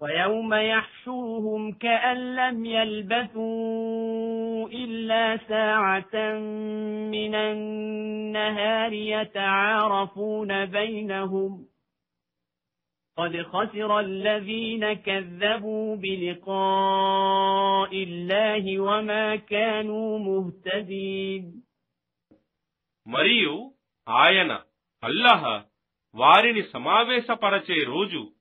وَيَوْمَ يَحْشُرُهُمْ كَأَن لَّمْ يَلْبَثُوا إِلَّا سَاعَةً مِّنَ النَّهَارِ يَتَعَارَفُونَ بَيْنَهُمْ قَدْ خَسِرَ الَّذِينَ كَذَّبُوا بِلِقَاءِ اللَّهِ وَمَا كَانُوا مُهْتَدِينَ. మరియు ఆయన అల్లాహ్ వారిని సమావేశపరచే రోజు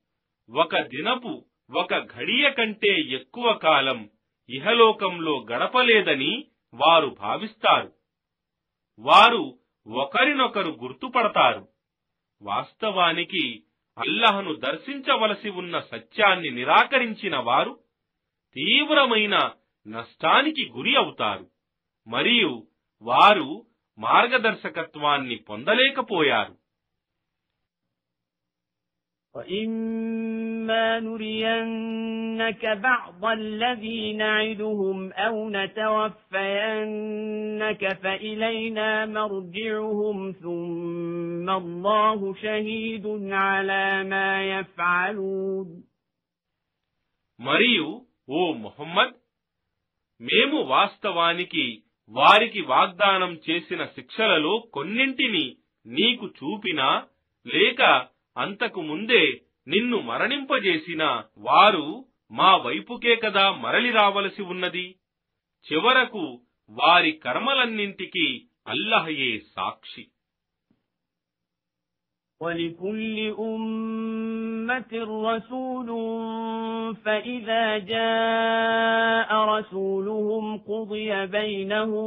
ఒక దినపు ఒక ఘడియ కంటే ఎక్కువ కాలం ఇహలోకంలో గడపలేదని వారు భావిస్తారు. వారు ఒకరినొకరు గుర్తుపడతారు. వాస్తవానికి అల్లాహ్ను దర్శించవలసి ఉన్న సత్యాన్ని నిరాకరించిన వారు తీవ్రమైన నష్టానికి గురి అవుతారు. మరియు వారు మార్గదర్శకత్వాన్ని పొందలేకపోయారు. وَإِمَّا نُرِيَنَّكَ بَعْضَ الَّذِي نَعِدُهُمْ أَوْ نَتَوَفَّيَنَّكَ فَإِلَيْنَا مَرْجِعُهُمْ ثُمَّ اللَّهُ شَهِيدٌ عَلَى مَا يَفْعَلُونَ. మరియు ఓ ముహమ్మద్, మేము వాస్తవానికి వారికి వాగ్దానం చేసిన శిక్షలలో కొన్నింటిని నీకు చూపినా లేక అంతకు ముందే నిన్ను మరణింపజేసినా వారు మా వైపుకే కదా మరలి రావలసి ఉన్నది. చివరకు వారి కర్మలన్నింటికీ అల్లహయే సాక్షి. وَلِكُلِّ أُمَّةٍ رَّسُولٌ فَإِذَا جَاءَ رَسُولُهُمْ قُضِيَ بَيْنَهُم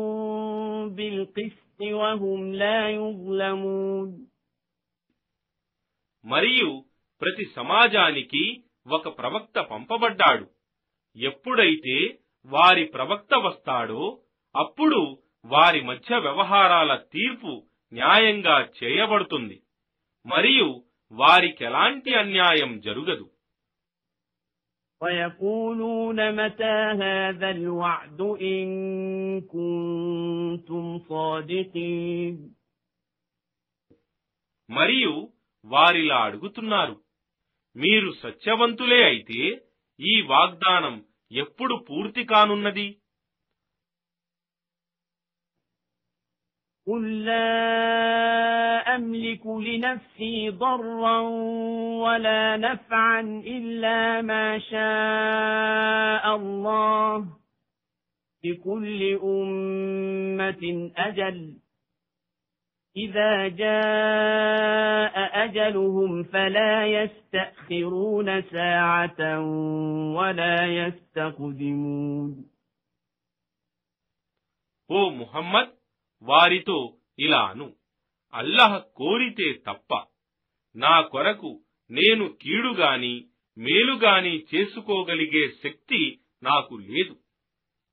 بِالْقِسْطِ وَهُمْ لَا يُظْلَمُونَ. మరియు ప్రతి సమాజానికి ఒక ప్రవక్త పంపబడ్డాడు. ఎప్పుడైతే వారి ప్రవక్త వస్తాడో అప్పుడు వారి మధ్య వ్యవహారాల తీర్పు న్యాయంగా చేయబడుతుంది మరియు వారికెలాంటి అన్యాయం జరుగదు. وَيَقُولُونَ مَتَى هَذَا الْوَعْدُ إِن كُنتُمْ صَادِقِينَ. మరియు వారిలా అడుగుతున్నారు, మీరు సత్యవంతులే అయితే ఈ వాగ్దానం ఎప్పుడు పూర్తి కానున్నది? قُل لَّا أَمْلِكُ لِنَفْسِي ضَرًّا وَلَا نَفْعًا إِلَّا مَا شَاءَ اللَّهُ لِكُلِّ أُمَّةٍ أَجَلٌ إِذَا جَاءَ أَجَلُهُمْ فَلَا يَسْتَأْخِرُونَ سَاعَةً وَلَا يَسْتَقْدِمُونَ. ఓ ముహమ్మద్, వారితో ఇలా అను, అల్లాహ్ కోరితే తప్ప నా కొరకు నేను కీడుగాని మేలుగాని చేసుకోగలిగే శక్తి నాకు లేదు.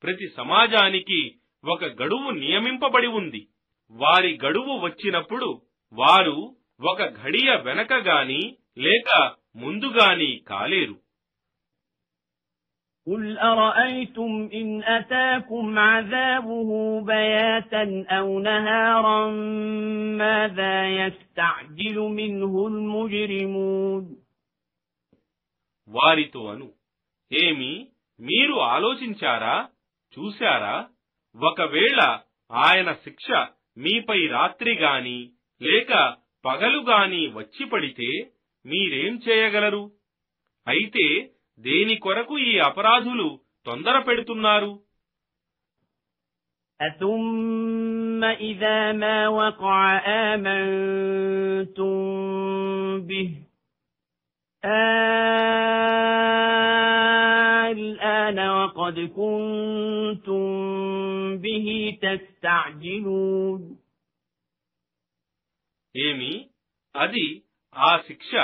ప్రతి సమాజానికి ఒక గడువు నియమింపబడి ఉంది. వారి గడువు వచ్చినప్పుడు వారు ఒక ఘడియ వెనకగాని లేక ముందుగాని కాలేరు. قُلْ أَرَأَيْتُمْ إِنْ أَتَاكُمْ عَذَابُهُ بَيَاتًا أَوْ نَهَارًا مَاذَا يَسْتَعْجِلُ مِنْهُ الْمُجْرِمُونَ. వారితో అను, ఏమి మీరు ఆలోచించారా, చూశారా? ఒకవేళ ఆయన శిక్ష మీపై రాత్రిగాని లేక పగలుగాని వచ్చి పడితే మీరేం చేయగలరు? అయితే దేని కొరకు ఈ అపరాధులు తొందర పెడుతున్నారు? أَثُمَّ إِذَا مَا وَقَعَ آمَنْتُمْ بِهِ الْآنَ وَقَدْ كُنْتُمْ بِهِ تَسْتَعْجِلُونَ. ఏమి అది ఆ శిక్ష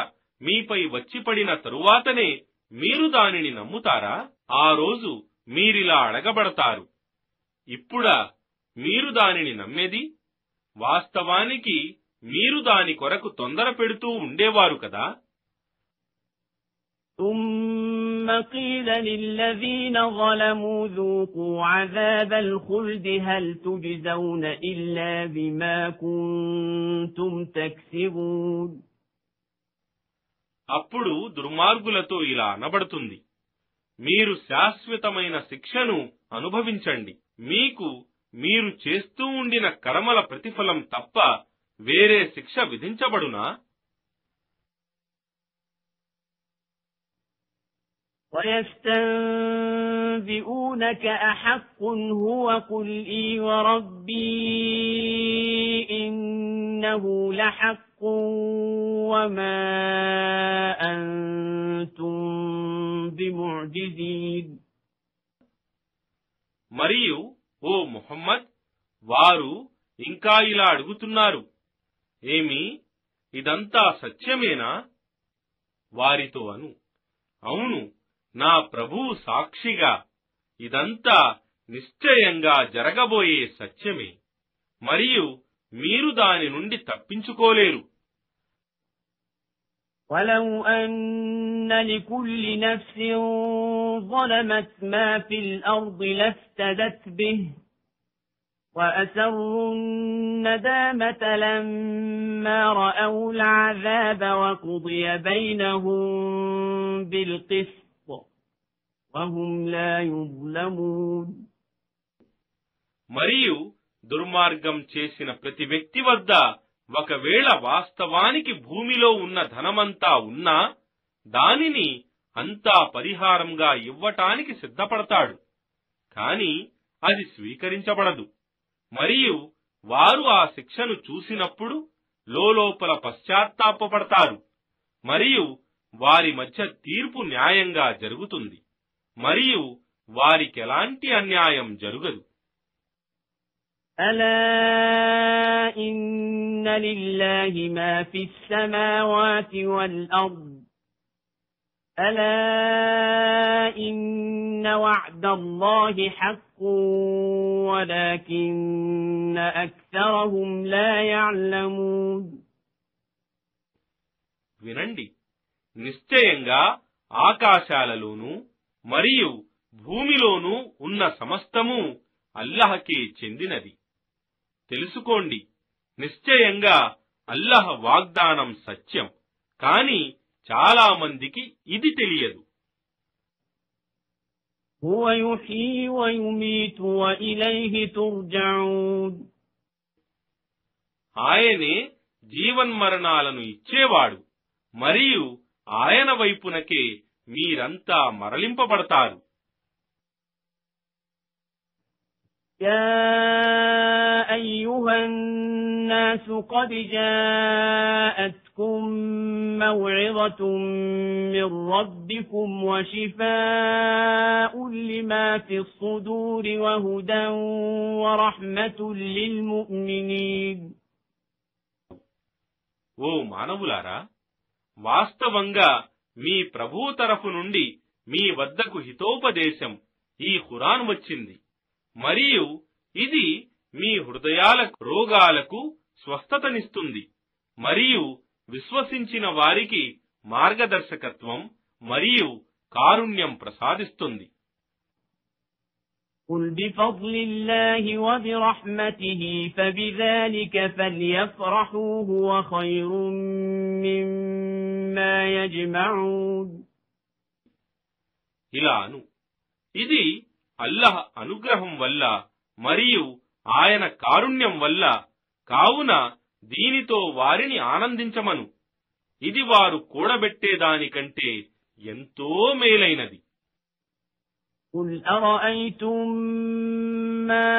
మీపై వచ్చిపడిన తరువాతనే మీరు దానిని నమ్ముతారా? ఆ రోజు మీరిలా అడగబడతారు, ఇప్పుడా మీరు దానిని నమ్మేది? వాస్తవానికి మీరు దాని కొరకు తొందర పెడుతూ ఉండేవారు కదా. ثُمَّ قِيلَ لِلَّذِينَ ظَلَمُوا ذُوقُوا عَذَابَ الْخُلْدِ هَلْ تُجْزَوْنَ إِلَّا بِمَا كُنتُمْ تَكْسِبُونَ. అప్పుడు దుర్మార్గులతో ఇలా అనబడుతుంది, మీరు శాశ్వతమైన శిక్షను అనుభవించండి. మీకు మీరు చేస్తూ ఉండిన కర్మల ప్రతిఫలం తప్ప వేరే శిక్ష విధించబడునా? وَيَسْتَنْبِئُونَكَ أَحَقٌّ هُوَ قُلْ إِي وَرَبِّي إِنَّهُ لَحَقٌّ وَمَا أَنْتُمْ بِمُعْجِزِينَ. మరియు ఓ ముహమ్మద్, వారు ఇంకా ఇలా అడుగుతున్నారు, ఏమి ఇదంతా సత్యమేనా? వారితో అను, అవును, నా ప్రభువు సాక్షిగా ఇదంతా నిశ్చయంగా జరగబోయే సత్యమే, మరియు మీరు దాని నుండి తప్పించుకోలేరు. وَلَوْ أَنَّ لِكُلِّ نَفْسٍ ظَلَمَتْ مَا فِي الْأَرْضِ لَافْتَدَتْ بِهِ وَأَسَرُّوا النَّدَامَةَ لَمَّا رَأَوُا الْعَذَابَ وَقُضِيَ بَيْنَهُم بِالْقِسْطِ وَهُمْ لَا يُظْلَمُونَ. మరియు దుర్మార్గం చేసిన ప్రతి వ్యక్తి వద్ద ఒకవేళ వాస్తవానికి భూమిలో ఉన్న ధనమంతా ఉన్నా దానిని అంతా పరిహారంగా ఇవ్వటానికి సిద్ధపడతాడు, కాని అది స్వీకరించబడదు. మరియు వారు ఆ శిక్షను చూసినప్పుడు లోలోపల పశ్చాత్తాపపడతారు. మరియు వారి మధ్య తీర్పు న్యాయంగా జరుగుతుంది, మరియు వారికెలాంటి అన్యాయం జరగదు. అలా ఇన్న లిల్లాహి మా ఫిస్ సమావాతి వల్ అర్ద్ అలా ఇన్న వఅదల్లాహి హక్కున్ వలకిన్న అక్తరహుం లా యఅలమూన్. వినండి, నిశ్చయంగా ఆకాశాలలోనూ మరియు భూమిలోనూ ఉన్న సమస్తము అల్లాహకే చెందినది. తెలుసుకోండి, నిశ్చయంగా అల్లాహ్ వాగ్దానం సత్యం, కాని చాలా మందికి ఇది తెలియదు. హువ యుహ్యీ వ యుమీతు వ ఇలైహి తుర్జఊన్. ఆయనే జీవన్మరణాలను ఇచ్చేవాడు, మరియు ఆయన వైపునకే మీరంతా మరలింపబడతారు. యా అయ్యుహన్ నాసు ఖద్ జాఅత్కుమ్ మౌఇజతున్ మిర్ రబ్బికుమ్ వ షిఫాఉన్ లిమా ఫిస్ సుదూరి వ హుదన్ వ రహ్మతున్ లిల్ ముഅ్మినీన్. ఓ మానవులారా, వాస్తవంగా మీ ప్రభువు తరఫు నుండి మీ వద్దకు హితోపదేశం ఈ ఖురాన్ వచ్చింది, మరియు ఇది మీ హృదయాల రోగాలకు స్వస్థతనిస్తుంది, మరియు విశ్వసించిన వారికి మార్గదర్శకత్వం మరియు కారుణ్యం ప్రసాదిస్తుంది. قل بفضل الله وبرحمته فبذلك فليفرحوا هو خير مما يجمعون. ఇలాను, ఇది అల్లాహ్ అనుగ్రహం వల్ల మరియు ఆయన కారుణ్యం వల్ల, కావున దీనితో వారిని ఆనందించమను, ఇది వారు కూడబెట్టేదానికంటే ఎంతో మేలైనది. قل أرأيتم ما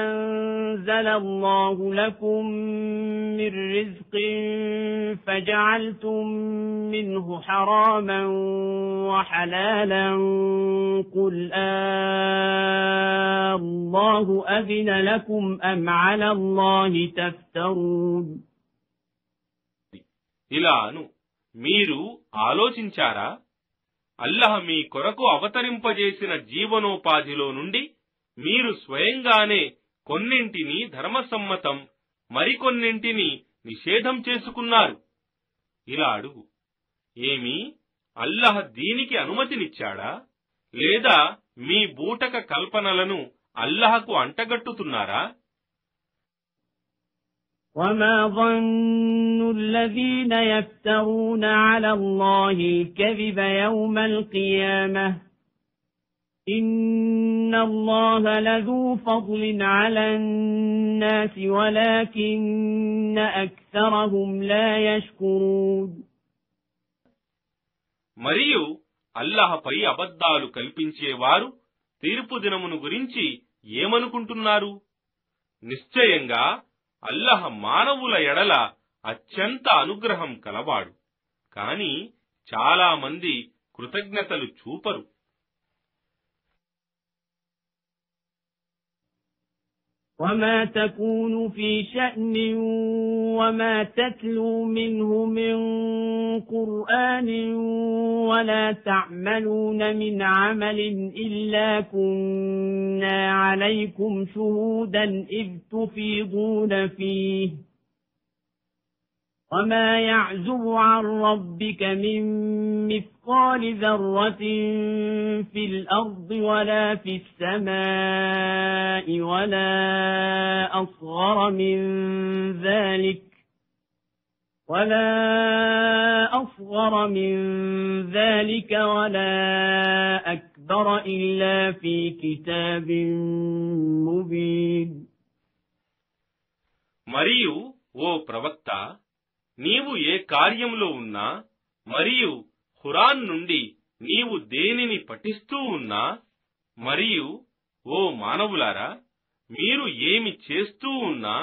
أنزل الله لكم من رزق فجعلتم منه حراما وحلالا قل الله أذن لكم أم على الله تفترون. ఇలాను, మీరు ఆలోచించారా, అల్లాహ్ మీ కొరకు అవతరింపజేసిన జీవనోపాధిలో నుండి మీరు స్వయంగానే కొన్నింటిని ధర్మసమ్మతం, మరికొన్నింటిని నిషేధం చేసుకున్నారు. ఇలా అడుగు, ఏమి అల్లాహ్ దీనికి అనుమతినిచ్చాడా, లేదా మీ బూటక కల్పనలను అల్లాహ్కు అంటగట్టుతున్నారా? وما ظن الذين يفترون على الله الكذب يوم القيامة إن الله لذو فضل على الناس ولكن أكثرهم لا يشكرون. మరియు అల్లాహ్పై అబద్ధాలు కల్పించేవారు తీర్పు దినమును గురించి ఏమనుకుంటున్నారు? నిశ్చయంగా అల్లాహ్ మానవుల ఎడల అత్యంత అనుగ్రహం కలవాడు, కాని చాలా మంది కృతజ్ఞతలు చూపరు. وما تكون في شأن وما تتلو منه من قرآن ولا تعملون من عمل إلا كنا عليكم شهودا إذ تفيضون فيه وما يعزب عن ربك من مثقال ذرة في الأرض ولا في السماء ولا أصغر من ذلك ولا أكبر استكبر إلا في كتاب مبين. మరియు ఓ ప్రవక్త, నీవు ఏ కార్యంలో ఉన్నా మరియు ఖురాన్ నుండి నీవు దేనిని పఠిస్తూ ఉన్నా మరియు ఓ మానవులారా, మీరు ఏమి చేస్తూ ఉన్నా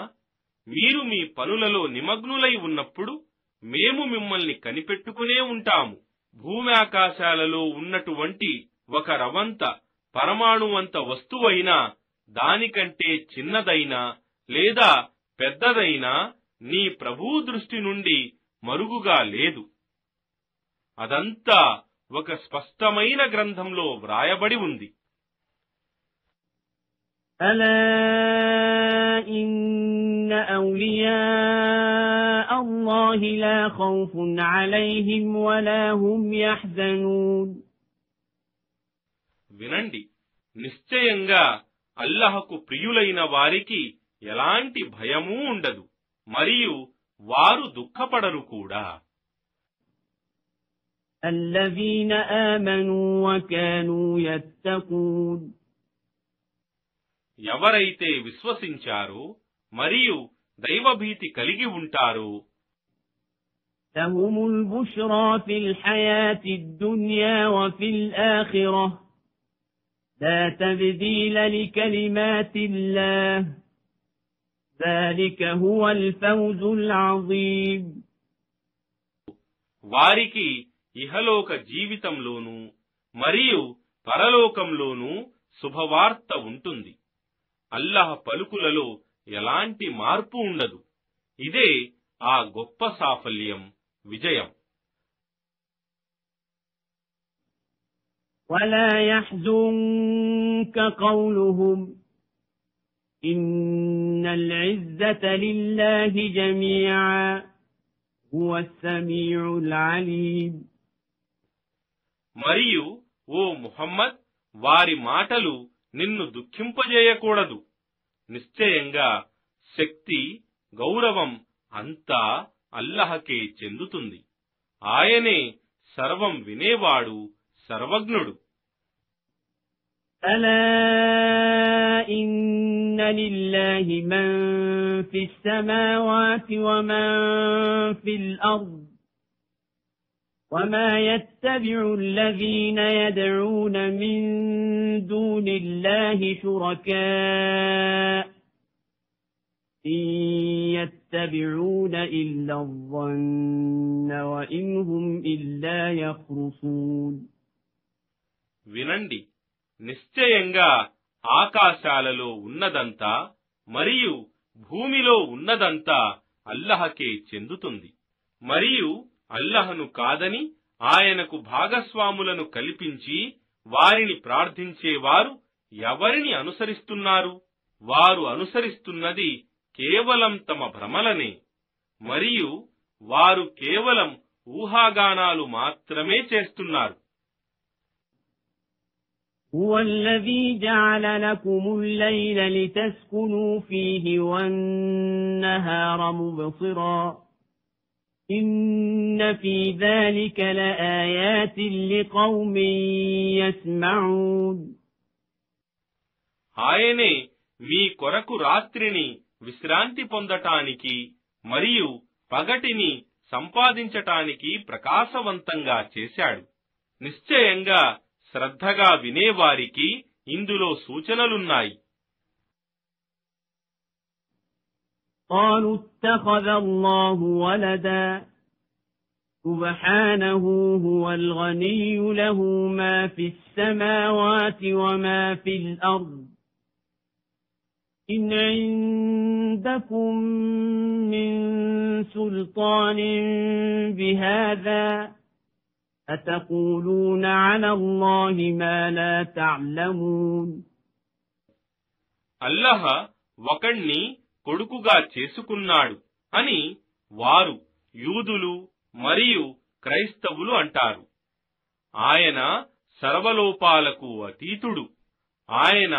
మీరు మీ పనులలో నిమగ్నులై ఉన్నప్పుడు మేము మిమ్మల్ని కనిపెట్టుకునే ఉంటాము. భూమి ఆకాశాలలో ఉన్నటువంటి ఒక రవంత పరమాణువంత వస్తువైనా దానికంటే చిన్నదైనా లేదా పెద్దదైనా నీ ప్రభువు దృష్టి నుండి మరుగుగా లేదు. అదంతా ఒక స్పష్టమైన గ్రంథంలో వ్రాయబడి ఉంది. అలా ఇన్న ఔలియా అల్లాహి లా ఖౌఫున్ అలైహిం వలా హుం యహ్జనూన్. వినండి, నిశ్చయంగా అల్లాహకు ప్రియులైన వారికి ఎలాంటి భయమూ ఉండదు మరియు వారు దుఃఖపడరు కూడా. الذين آمنوا وكانوا يتقون. ఎవరైతే విశ్వసించారో మరియు దైవభీతి కలిగి ఉంటారో لهم البشرى في الحياة الدنيا وفي الآخرة لا تبديل لكلمات الله ذلك هو الفوز العظيم. వారికి ఇహలోక జీవితంలోనూ మరియు పరలోకంలోనూ శుభవార్త ఉంటుంది. అల్లాహ్ పలుకులలో ఎలాంటి మార్పు ఉండదు. ఇదే ఆ గొప్ప సాఫల్యం, విజయం. ولا يحزنك قولهم إن العزة لله جميعا هو السميع العليم. మరియు ఓ ముహమ్మద్, వారి మాటలు నిన్ను దుఃఖింపజేయకూడదు. నిశ్చయంగా శక్తి, గౌరవం అంతా అల్లహకే చెందుతుంది. ఆయనే సర్వం వినేవాడు, సర్వజ్ఞుడు. ألا إن لله من في السماوات ومن في الأرض وما يتبع الذين يدعون من دون الله شركاء إن يتبعون إلا الظن وإن هم إلا يخرصون. వినండి, నిశ్చయంగా ఆకాశాలలో ఉన్నదంతా మరియు భూమిలో ఉన్నదంతా అల్లహకే చెందుతుంది. మరియు అల్లహను కాదని ఆయనకు భాగస్వాములను కల్పించి వారిని ప్రార్థించేవారు ఎవరిని అనుసరిస్తున్నారు? వారు అనుసరిస్తున్నది కేవలం తమ భ్రమలనే, మరియు వారు కేవలం ఊహాగానాలు మాత్రమే చేస్తున్నారు. هو الذي جعل لكم الليل لتسكنوا فيه والنهار مبصرا إن في ذلك لآيات لقوم يسمعون. ఆయనే మీ కొరకు రాత్రిని విశ్రాంతి పొందటానికి మరియు పగటిని సంపాదించటానికి ప్రకాశవంతంగా చేశాడు. నిశ్చయంగా శ్రద్ధగా వినేవారికి ఇందులో సూచనలున్నాయి. قالوا اتخذ الله ولدا سبحانه هو الغني له ما في السماوات وما في الأرض إن عندكم من سلطان بهذا أتقولون على الله ما لا تعلمون. అల్లహ ఒకణ్ణి కొడుకుగా చేసుకున్నాడు అని వారు యూదులు మరియు క్రైస్తవులు అంటారు. ఆయన సర్వలోపాలకు అతీతుడు. ఆయన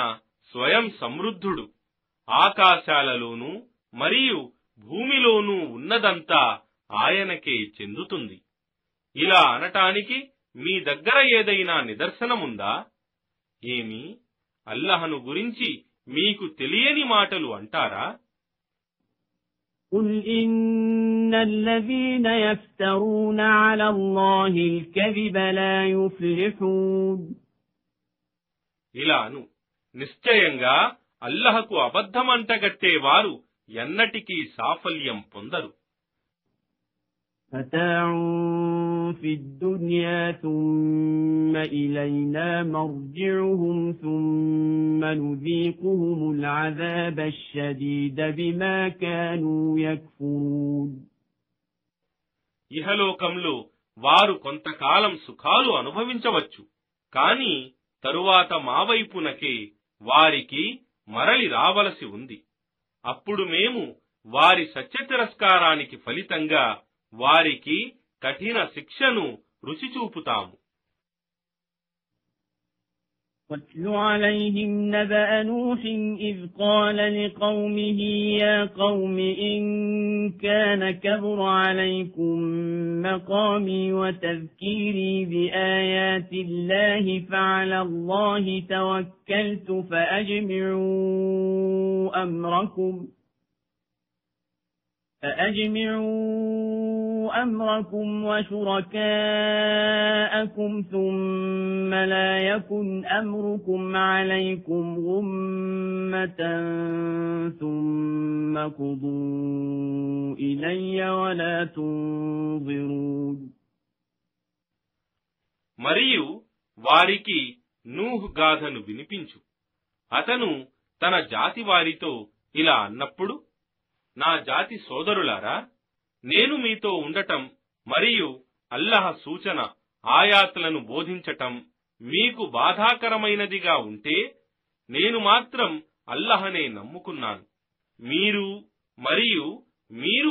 స్వయం సమృద్ధుడు. ఆకాశాలలోనూ మరియు భూమిలోనూ ఉన్నదంతా ఆయనకే చెందుతుంది. ఇలా అనటానికి మీ దగ్గర ఏదైనా నిదర్శనముందా? ఏమి అల్లహను గురించి మీకు తెలియని మాటలు అంటారా? قل إن الذين يفترون على الله الكذب لا يفلحون. ఇలాను నిశ్చయంగా అల్లహకు అబద్ధమంటగట్టేవారు ఎన్నటికీ సాఫల్యం పొందరు. متاع في الدنيا ثم إلينا مرجعهم ثم نذيقهم العذاب الشديد بما كانوا يكفرون. ఇహలోకంలో వారు కొంతకాలం సుఖాలు అనుభవించవచ్చు, కాని తరువాత మా వైపునకే వారికి మరలి రావలసి ఉంది. అప్పుడు మేము వారి సత్యతిరస్కారానికి ఫలితంగా వారికి కఠిన శిక్షను రుచి చూపుతాము. واتل عليهم نبأ نوح إذ قال لقومه يا قوم إن كان كبر عليكم مقامي وتذكيري بآيات الله فعلى الله توكلت فأجمعوا أمركم وشركاءكم ثم لا يكن أمركم عليكم غمة ثم قضوا إلي ولا تنظرون. మరియు వారికి నూహ్ గాథను వినిపించు. అతను తన జాతి వారితో ఇలా అన్నప్పుడు, నా జాతి సోదరులారా, నేను మీతో ఉండటం మరియు అల్లహ సూచన ఆయాత్లను బోధించటం మీకు బాధాకరమైనదిగా ఉంటే నేను మాత్రం అల్లహనే నమ్ముకున్నాను. మీరు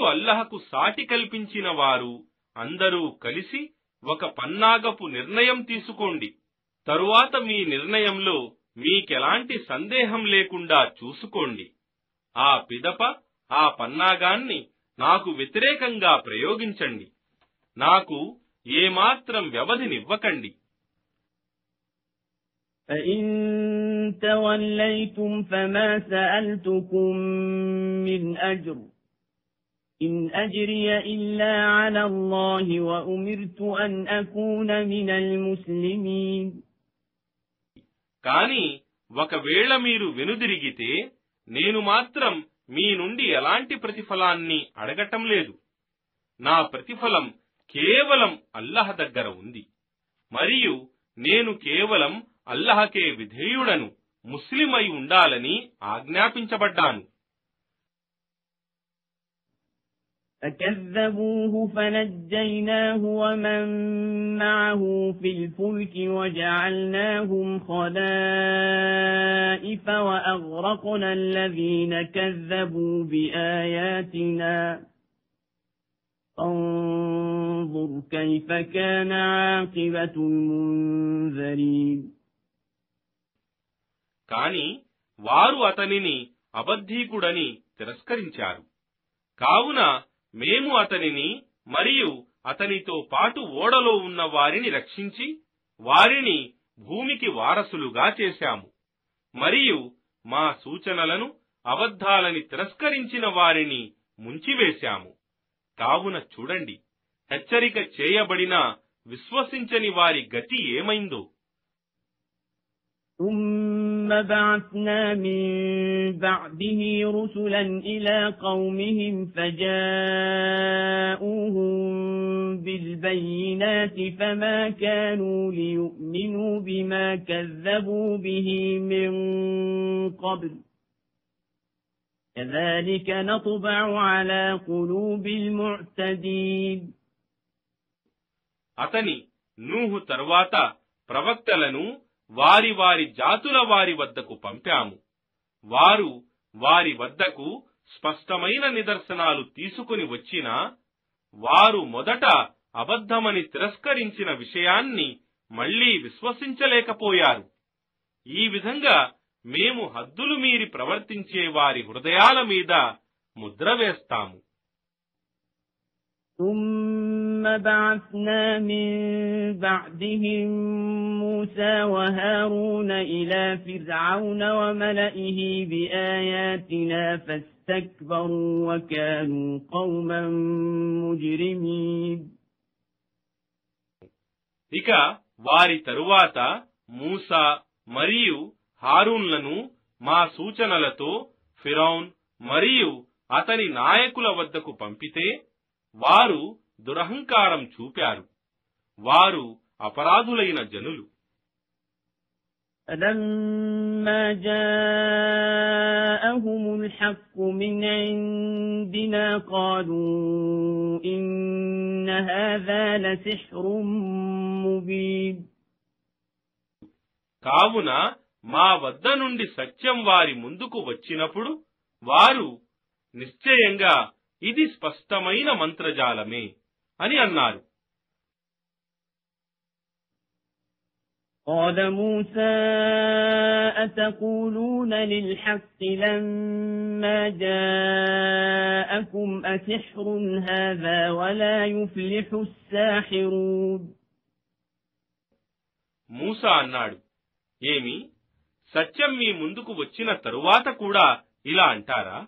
అల్లహకు సాటి కల్పించిన వారు అందరూ కలిసి ఒక పన్నాగపు నిర్ణయం తీసుకోండి. తరువాత మీ నిర్ణయంలో మీకెలాంటి సందేహం లేకుండా చూసుకోండి. ఆ పిదప ఆ పన్నాగాన్ని నాకు వ్యతిరేకంగా ప్రయోగించండి. నాకు ఏమాత్రం వ్యవధినివ్వకండి. فإن توليتم فما سألتكم من أجر إن أجري إلا على الله وأمرت أن أكون من المسلمين. కాని ఒకవేళ మీరు వెనుదిరిగితే నేను మాత్రం మీ నుండి ఎలాంటి ప్రతిఫలాన్ని అడగటం లేదు. నా ప్రతిఫలం కేవలం అల్లహ దగ్గర ఉంది. మరియు నేను కేవలం అల్లహకే విధేయుడను, ముస్లిమై ఉండాలని ఆజ్ఞాపించబడ్డాను. فكذبوه فنجيناه ومن معه في الفلك وجعلناهم خلائف وأغرقنا الذين كذبوا بآياتنا فانظر كيف كان عاقبة المنذرين. కాని వారు అతనిని అబద్ధీకుడని తిరస్కరించారు. కావున మేము అతనిని మరియు అతనితో పాటు ఓడలో ఉన్న వారిని రక్షించి వారిని భూమికి వారసులుగా చేశాము. మరియు మా సూచనలను అబద్ధాలని తిరస్కరించిన వారిని ముంచివేశాము. కావున చూడండి, హెచ్చరిక చేయబడిన విశ్వసించని వారి గతి ఏమైందో. ثم بعثنا من بعده رسلا إلى قومهم فجاءوهم بالبينات فما كانوا ليؤمنوا بما كذبوا به من قبل كذلك نطبع على قلوب المعتدين. అతని నూహు తరువాత ప్రవక్తలను వారి వారి జాతుల వారి వద్దకు పంపాము. వారు వారి వద్దకు స్పష్టమైన నిదర్శనాలు తీసుకుని వచ్చినా వారు మొదట అబద్ధమని తిరస్కరించిన విషయాన్ని మళ్లీ విశ్వసించలేకపోయారు. ఈ విధంగా మేము హద్దులు మీరి ప్రవర్తించే వారి హృదయాల మీద ముద్ర వేస్తాము. ثم ثم بعثنا من بعدهم موسى وهارون إلى فرعون وملئه بآياتنا فاستكبروا وكانوا قوما مجرمين. ఇక వారి తరువాత మూసా మరియు హారూన్లను మా సూచనలతో ఫిరౌన్ మరియు అతని నాయకుల వద్దకు పంపితే వారు దురహంకారం చూపారు. వారు అపరాధులైన జనులు. فَلَمَّا جَاءَهُمُ الْحَقُّ مِنْ عِنْدِنَا قَالُوا إِنَّ هَذَا لَسِحْرٌ مُبِينٌ. కావున మా వద్ద నుండి సత్యం వారి ముందుకు వచ్చినప్పుడు వారు నిశ్చయంగా ఇది స్పష్టమైన మంత్రజాలమే అని అన్నారు. قال موسى أتقولون للحق لما جاءكم أسحر هذا ولا يفلح الساحرون. మూసా అన్నాడు, ఏమి సత్యం మీ ముందుకు వచ్చిన తరువాత కూడా ఇలా అంటారా?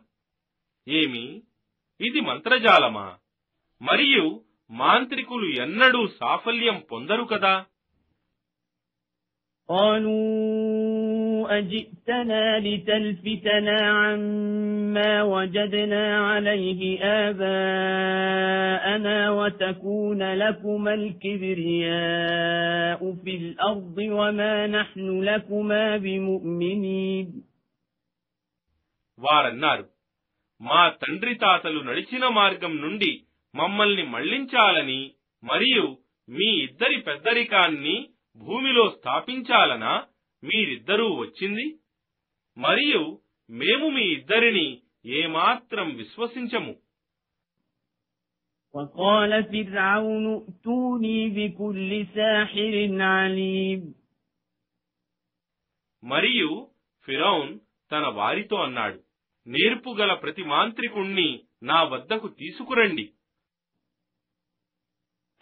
ఏమి ఇది మంత్రజాలమా? మరియు మాంత్రికులు ఎన్నడూ సాఫల్యం పొందరు కదా. قالوا أجئتنا لتلفتنا عما وجدنا عليه آباءنا وتكون لكما الكبرياء في الأرض وما نحن لكما بمؤمنين. వారన్నారు, మా తండ్రి తాతలు నడిచిన మార్గం నుండి మమ్మల్ని మళ్లించాలని మరియు మీ ఇద్దరి పెద్దరికాన్ని భూమిలో స్థాపించాలనా మీరిద్దరూ వచ్చింది? మరియు మేము మీ ఇద్దరిని ఏమాత్రం విశ్వసించము. وقال فرعون ائتوني بكل ساحر عليم. మరియు ఫిరౌన్ తన వారితో అన్నాడు, నేర్పుగల ప్రతి మాంత్రికుణ్ణి నా వద్దకు తీసుకురండి.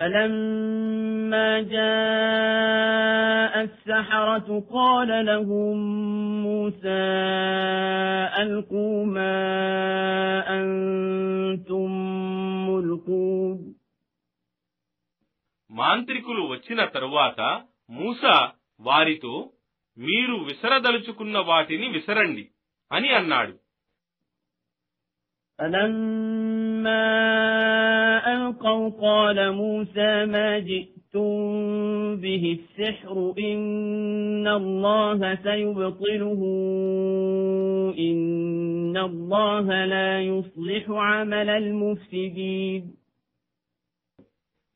فلما جاء السحرة قال لهم موسى ألقوا ما أنتم ملقون. మాంత్రికులు వచ్చిన తరువాత మూసా వారితో, మీరు విసరదలుచుకున్న వాటిని విసరండి అని అన్నాడు. فلما ألقوا قال موسى ما جئتم به السحر إن الله سيبطله إن الله لا يصلح عمل المفسدين.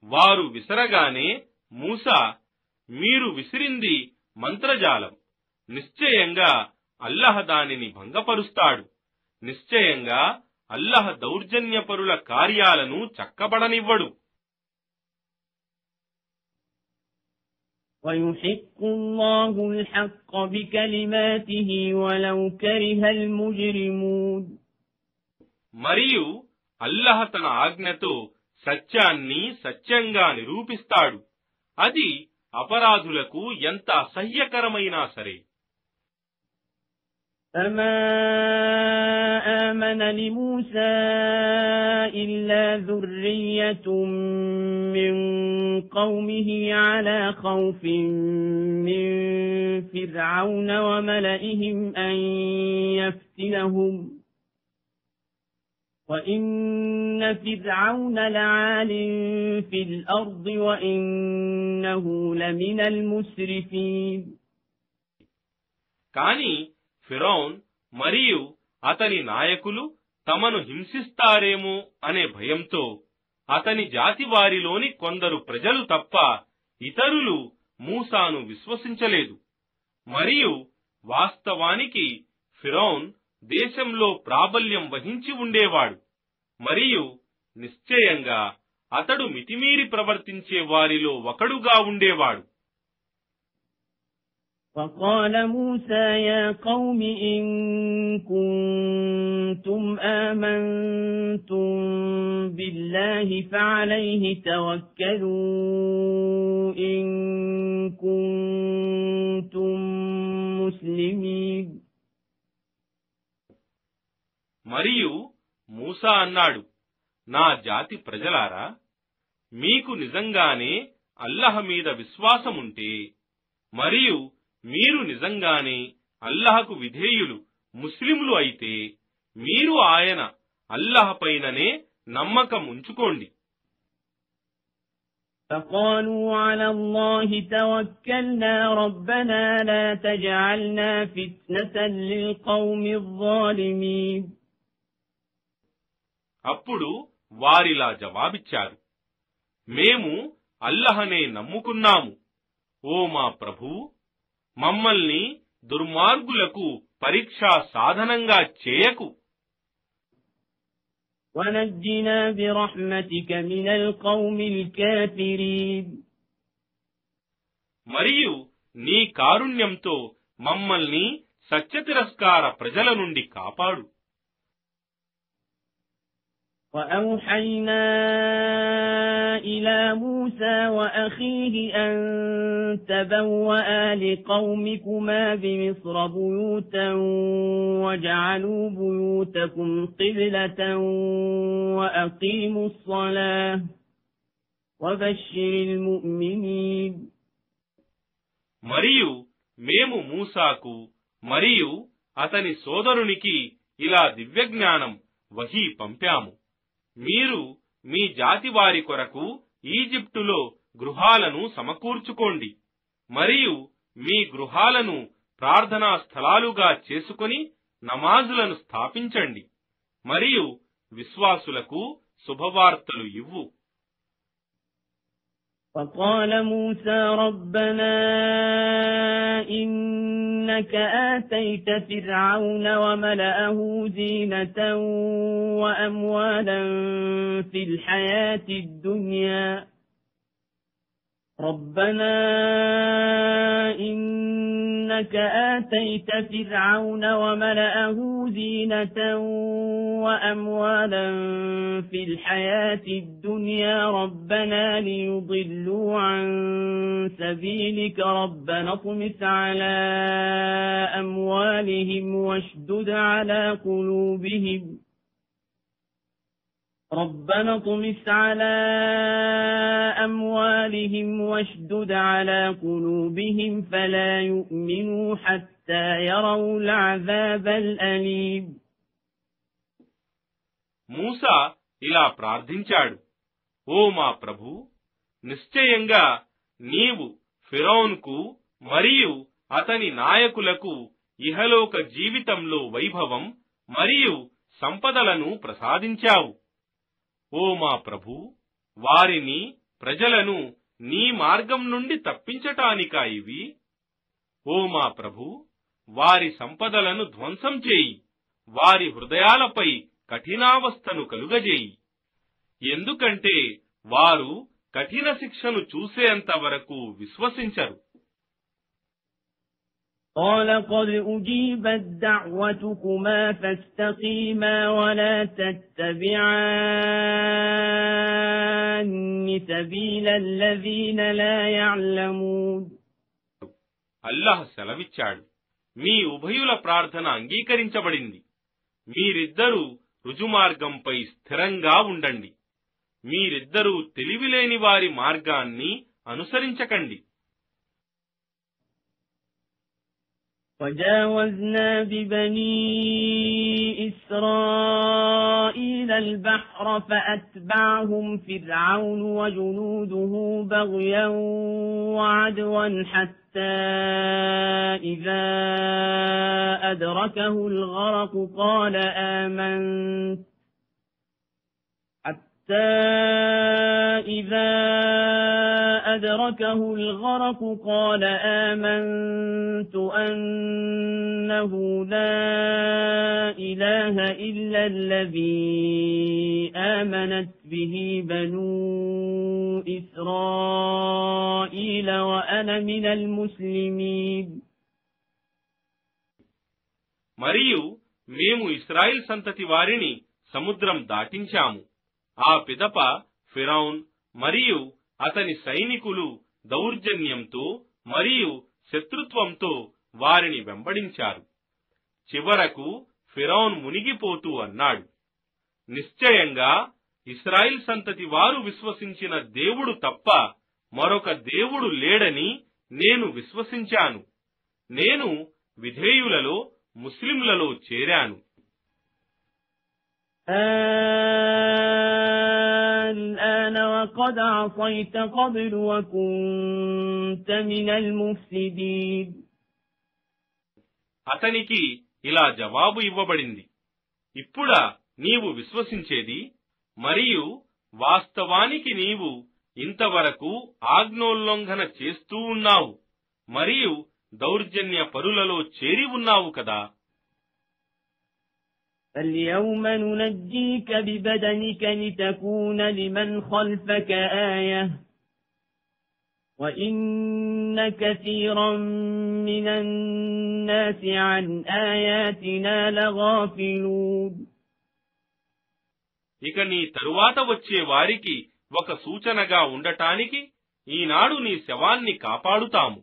వారు విసరగానే మూసా, మీరు విసిరింది మంత్రజాలం, నిశ్చయంగా అల్లహ దానిని భంగపరుస్తాడు. నిశ్చయంగా అల్లహ దౌర్జన్యపరుల కార్యాలను చక్కబడనివ్వడు. ويحق الله الحق بكلماته ولو كره المجرمون. మరియు అల్లహ తన ఆజ్ఞతో సత్యాన్ని సత్యంగా నిరూపిస్తాడు. అది అపరాధులకు ఎంత అసహ్యకరమైనా సరే. فما آمن لموسى إلا ذرية من قومه على خوف من فرعون وملئهم أن يفتنهم وإن فرعون لعال في الأرض وإنه لمن المسرفين. కాని ఫిరౌన్ మరియు అతని నాయకులు తమను హింసిస్తారేమో అనే భయంతో అతని జాతి వారిలోని కొందరు ప్రజలు తప్ప ఇతరులు మూసాను విశ్వసించలేదు. మరియు వాస్తవానికి ఫిరౌన్ దేశంలో ప్రాబల్యం వహించి ఉండేవాడు. మరియు నిశ్చయంగా అతడు మితిమీరి ప్రవర్తించే వారిలో ఒకడుగా ఉండేవాడు. وقال موسى يا قوم إن كنتم كنتم آمنتم بالله فعليه توكلوا إن كنتم مسلمين. మరియు మూసా అన్నాడు, నా జాతి ప్రజలారా, మీకు నిజంగానే అల్లహ మీద విశ్వాసముంటే మరియు మీరు నిజంగానే అల్లహకు విధేయులు ముస్లిములు అయితే మీరు ఆయన అల్లహ పైననే నమ్మకం ఉంచుకోండి. فقالوا على الله توكلنا ربنا لا تجعلنا فتنة للقوم الظالمين. అప్పుడు వారిలా జవాబిచ్చారు, మేము అల్లహనే నమ్ముకున్నాము. ఓ మా ప్రభూ, మమ్మల్ని దుర్మార్గులకు పరీక్షా సాధనంగా చేయకు. ونجنا برحمتك من القوم الكافرين. మరియు నీ కారుణ్యంతో మమ్మల్ని సత్యతిరస్కార ప్రజల నుండి కాపాడు. وأوحينا إلى موسى وأخيه أن تبوأ لقومكما بمصر بيوتا وجعلوا بيوتكم قبلة وأقيموا الصلاة وبشر المؤمنين. మరియు మేము మూసాకు మరియు అతని సోదరునికి ఇలా దివ్యజ్ఞానం వహీ పంపాము. మీరు మీ జాతి వారి కొరకు ఈజిప్టులో గృహాలను సమకూర్చుకోండి మరియు మీ గృహాలను ప్రార్థనా స్థలాలుగా చేసుకుని నమాజులను స్థాపించండి మరియు విశ్వాసులకు శుభవార్తలు ఇవ్వు. فقال موسى ربنا إنك آتيت فرعون وملأه زينة وأموالا في الحياة الدنيا ربنا إنك آتيت فرعون وملأه زينة وأموالا في الحياة الدنيا ربنا ليضلوا عن سبيلك ربنا اطمس على أموالهم واشدد على قلوبهم ربنا اطمس على أموالهم واشدد على قلوبهم فلا يؤمنوا حتى يروا العذاب الأليم. మూసా ఇలా ప్రార్థించాడు, ఓ మా ప్రభూ, నిశ్చయంగా నీవు ఫిరౌన్కు మరియు అతని నాయకులకు ఇహలోక జీవితంలో వైభవం మరియు సంపదలను ప్రసాదించావు. ఓ మా ప్రభూ, వారిని ప్రజలను నీ మార్గం నుండి తప్పించటానికా ఇవి? ఓ మా ప్రభూ, వారి సంపదలను ధ్వంసం చేయి, వారి హృదయాలపై కఠినావస్థను కలుగజేయి, ఎందుకంటే వారు కఠిన శిక్షను చూసేంత వరకు విశ్వసించరు. قال قد أجيبت دعوتكما فاستقيما ولا تتبعان سبيل الذين لا يعلمون. అల్లాహ్ సెలవిచ్చాడు, మీ ఉభయుల ప్రార్థన అంగీకరించబడింది. మీరిద్దరూ రుజుమార్గంపై స్థిరంగా ఉండండి. మీరిద్దరూ తెలివిలేని వారి మార్గాన్ని అనుసరించకండి. وجاوزنا ببني إسرائيل البحر فأتبعهم فرعون وجنوده بغيا وعدوا حتى إذا أدركه الغرق قال آمنت أنه لا إله إلا الذي آمنت به بنو إسرائيل وأنا من المسلمين. మరియు మేము ఇశ్రాయేల్ సంతతి వారిని సముద్రం దాటించాము. ఆ పిదప ఫిరౌన్ మరియు అతని సైనికులు దౌర్జన్యంతో మరియు శత్రుత్వంతో వారిని వెంబడించారు. చివరకు ఫిరౌన్ మునిగిపోతూ అన్నాడు, నిశ్చయంగా ఇశ్రాయేల్ సంతతి వారు విశ్వసించిన దేవుడు తప్ప మరొక దేవుడు లేడని నేను విశ్వసించాను. నేను విధేయులలో ముస్లింలలో చేరాను. الآن وقد عصيت قبل وكنت من المفسدين. అతనికి ఇలా జవాబు ఇవ్వబడింది, ఇప్పుడా నీవు విశ్వసించేది? మరియు వాస్తవానికి నీవు ఇంతవరకు ఆజ్ఞోల్లంఘన చేస్తూ ఉన్నావు మరియు దౌర్జన్య పరులలో చేరి ఉన్నావు కదా. فاليوم ننجيك ببدنك لتكون لمن خلفك آية وإن كثيرا من الناس عن آياتنا لغافلون. ఇక నీ తరువాత వచ్చే వారికి ఒక సూచనగా ఉండటానికి ఈనాడు నీ శవాన్ని కాపాడుతాము.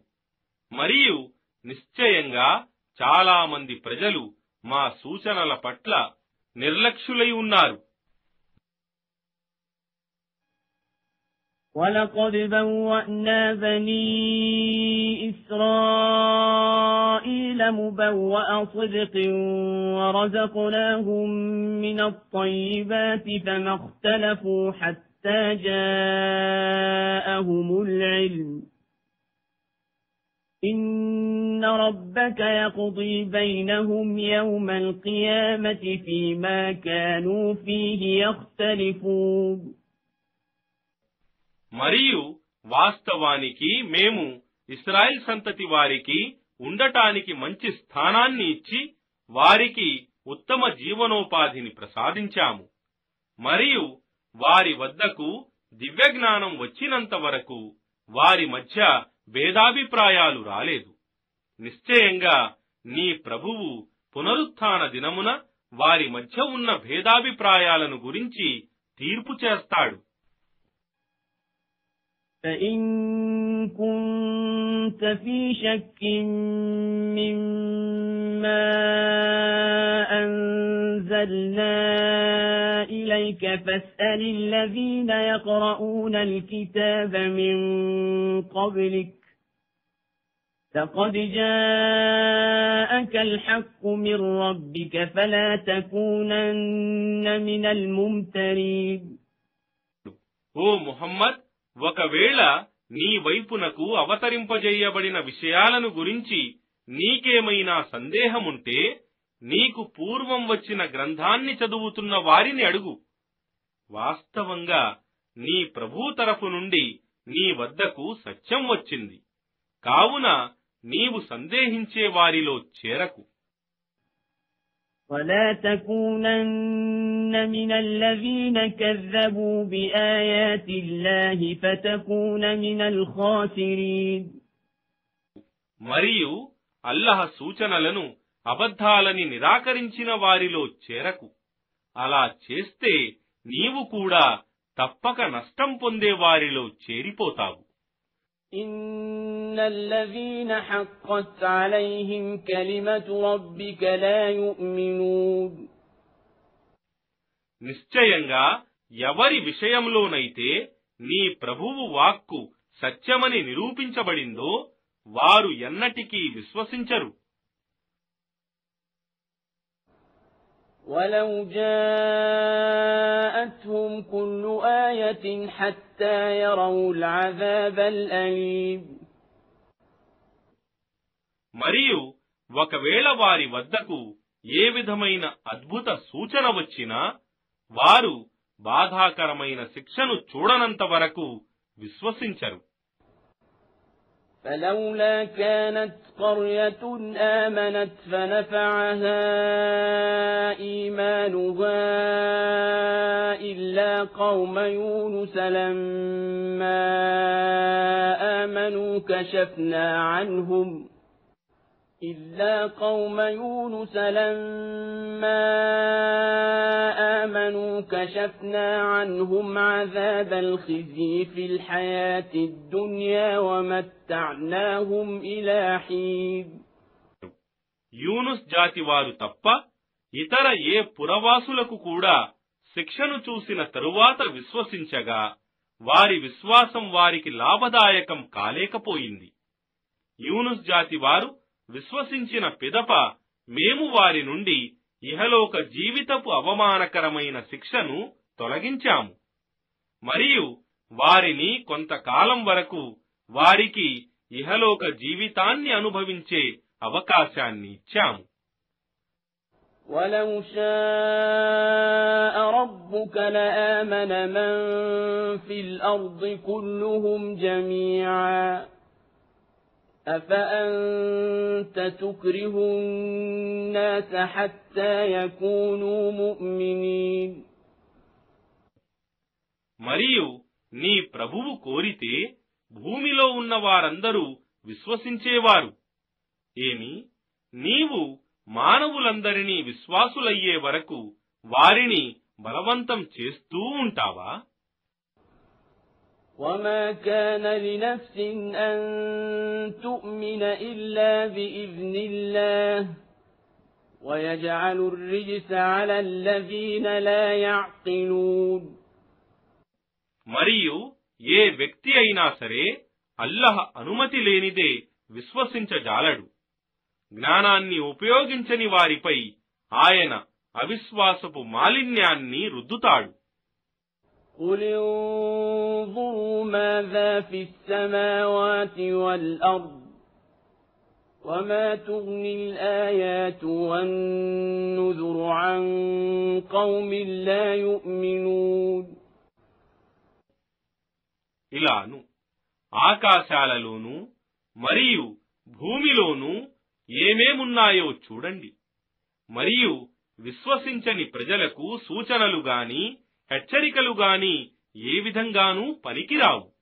మరియు నిశ్చయంగా చాలా మంది ప్రజలు మా సూచనల పట్ల నిర్లక్ష్యులై ఉన్నారు. وَلَقَدْ بَوَّأْنَا بَنِي إِسْرَائِيلَ مُبَوَّأَ صِدْقٍ وَرَزَقْنَاهُم مِّنَ الطَّيِّبَاتِ فَمَا اخْتَلَفُوا حَتَّى جَاءَهُمُ الْعِلْمُ إِنَّ رَبَّكَ يَقْضِي بَيْنَهُمْ يَوْمَ الْقِيَامَةِ فِيمَا كَانُوا فِيهِ يَخْتَلِفُونَ. మరియు వాస్తవానికి మేము ఇశ్రాయేల్ సంతతి వారికి ఉండటానికి మంచి స్థానాన్ని ఇచ్చి వారికి ఉత్తమ జీవనోపాధిని ప్రసాదించాము. మరియు వారి వద్దకు దివ్యజ్ఞానం వచ్చినంత వరకు వారి మధ్య భేదాభిప్రాయాలు రాలేదు. నిశ్చయంగా నీ ప్రభువు పునరుత్థాన దినమున వారి మధ్య ఉన్న భేదాభిప్రాయాలను గురించి తీర్పు చేస్తాడు. فَإِن كُنتَ فِي شَكٍّ مِّمَّا أَنزَلْنَا إِلَيْكَ فَاسْأَلِ الَّذِينَ يَقْرَؤُونَ الْكِتَابَ مِن قَبْلِكَ لَقَدْ جَاءَكَ الْحَقُّ مِن رَّبِّكَ فَلَا تَكُونَنَّ مِنَ الْمُمْتَرِينَ. ఓ ముహమ్మద్, ఒకవేళ నీ వైపునకు అవతరింపజేయబడిన విషయాలను గురించి నీకేమైనా సందేహముంటే నీకు పూర్వం వచ్చిన గ్రంథాన్ని చదువుతున్న వారిని అడుగు. వాస్తవంగా నీ ప్రభు తరఫు నుండి నీ వద్దకు సత్యం వచ్చింది, కావున నీవు సందేహించే వారిలో చేరకు. وَلَا تَكُونَنَّ مِنَ الَّذِينَ كَذَّبُوا بِآيَاتِ اللَّهِ فَتَكُونَ مِنَ الْخَاسِرِينَ. మరియు అల్లాహ్ సూచనలను అబద్ధాలని నిరాకరించిన వారిలో చేరకు. అలా చేస్తే నీవు కూడా తప్పక నష్టం పొందే వారిలో చేరిపోతావు. إِنَّ الَّذِينَ حَقَّتْ عَلَيْهِمْ كَلِمَةُ رَبِّكَ لَا يُؤْمِنُونَ. నిశ్చయంగా ఎవరి విషయంలోనైతే నీ ప్రభువు వాక్కు సత్యమని నిరూపించబడిందో వారు ఎన్నటికీ విశ్వసించరు. وَلَوْ جَاءَتْهُمْ كُلُّ آيَةٍ حَتَّى يَرَوْا الْعَذَابَ الْأَلِيمَ. మరియు ఒకవేళ వారి వద్దకు ఏ విధమైన అద్భుత సూచన వచ్చినా వారు బాధాకరమైన శిక్షను చూడనంత వరకు విశ్వసించరు. فَلَوْلَا كَانَتْ قَرْيَةٌ آمَنَتْ فَنَفَعَهَا إِيمَانُهَا إِلَّا قَوْمَ يُونُسَ لَمَّا آمَنُوا إلا قوم يونس لما آمنوا كشفنا عنهم عذاب الخزي في الحياة الدنيا ومتعناهم إلى حين. యూనుస్ జాతి వారు తప్ప ఇతర ఏ పురవాసులకు కూడా శిక్షను చూసిన తరువాత విశ్వసించగా వారి విశ్వాసం వారికి లాభదాయకం కాలేకపోయింది. యూనుస్ జాతి వారు విశ్వసించిన పిదప మేము వారి నుండి ఇహలోక జీవితపు అవమానకరమైన శిక్షను తొలగించాము మరియు వారిని కొంతకాలం వరకు వారికి ఇహలోక జీవితాన్ని అనుభవించే అవకాశాన్ని ఇచ్చాము. وَلَوْ شَاءَ رَبُّكَ لَآمَنَ مَن فِي الْأَرْضِ كُلُّهُمْ جَمِيعًا أَفَأَنْتَ تُكْرِهُ النَّاسَ حَتَّى يَكُونُوا مُؤْمِنِينَ. మరియు నీ ప్రభువు కోరితే భూమిలో ఉన్న వారందరూ విశ్వసించేవారు. ఏమి నీవు మానవులందరినీ విశ్వాసులయ్యే వరకు వారిని బలవంతం చేస్తూ ఉంటావా? وَمَا كَانَ لِنَفْسٍ أَن تُؤْمِنَ إِلَّا بِإِذْنِ اللَّهِ وَيَجْعَلُ الرِّجْسَ عَلَى الَّذِينَ لَا يَعْقِلُونَ. మరియు ఏ వ్యక్తి అయినా సరే అల్లహ అనుమతి లేనిదే విశ్వసించజాలడు. జ్ఞానాన్ని ఉపయోగించని వారిపై ఆయన అవిశ్వాసపు మాలిన్యాన్ని రుద్దుతాడు. قُلِ انظُرُوا مَاذَا فِي السَّمَاوَاتِ وَالْأَرْضِ وَمَا تُغْنِي الْآيَاتُ وَالنُّذُرُ عَن قَوْمٍ لَّا يُؤْمِنُونَ. ఇలాను ఆకాశాలలోనూ మరియు భూమిలోనూ ఏమేమున్నాయో చూడండి. మరియు విశ్వసించని ప్రజలకు సూచనలు గాని హెచ్చరికలు గాని ఏ విధంగానూ పనికిరావు.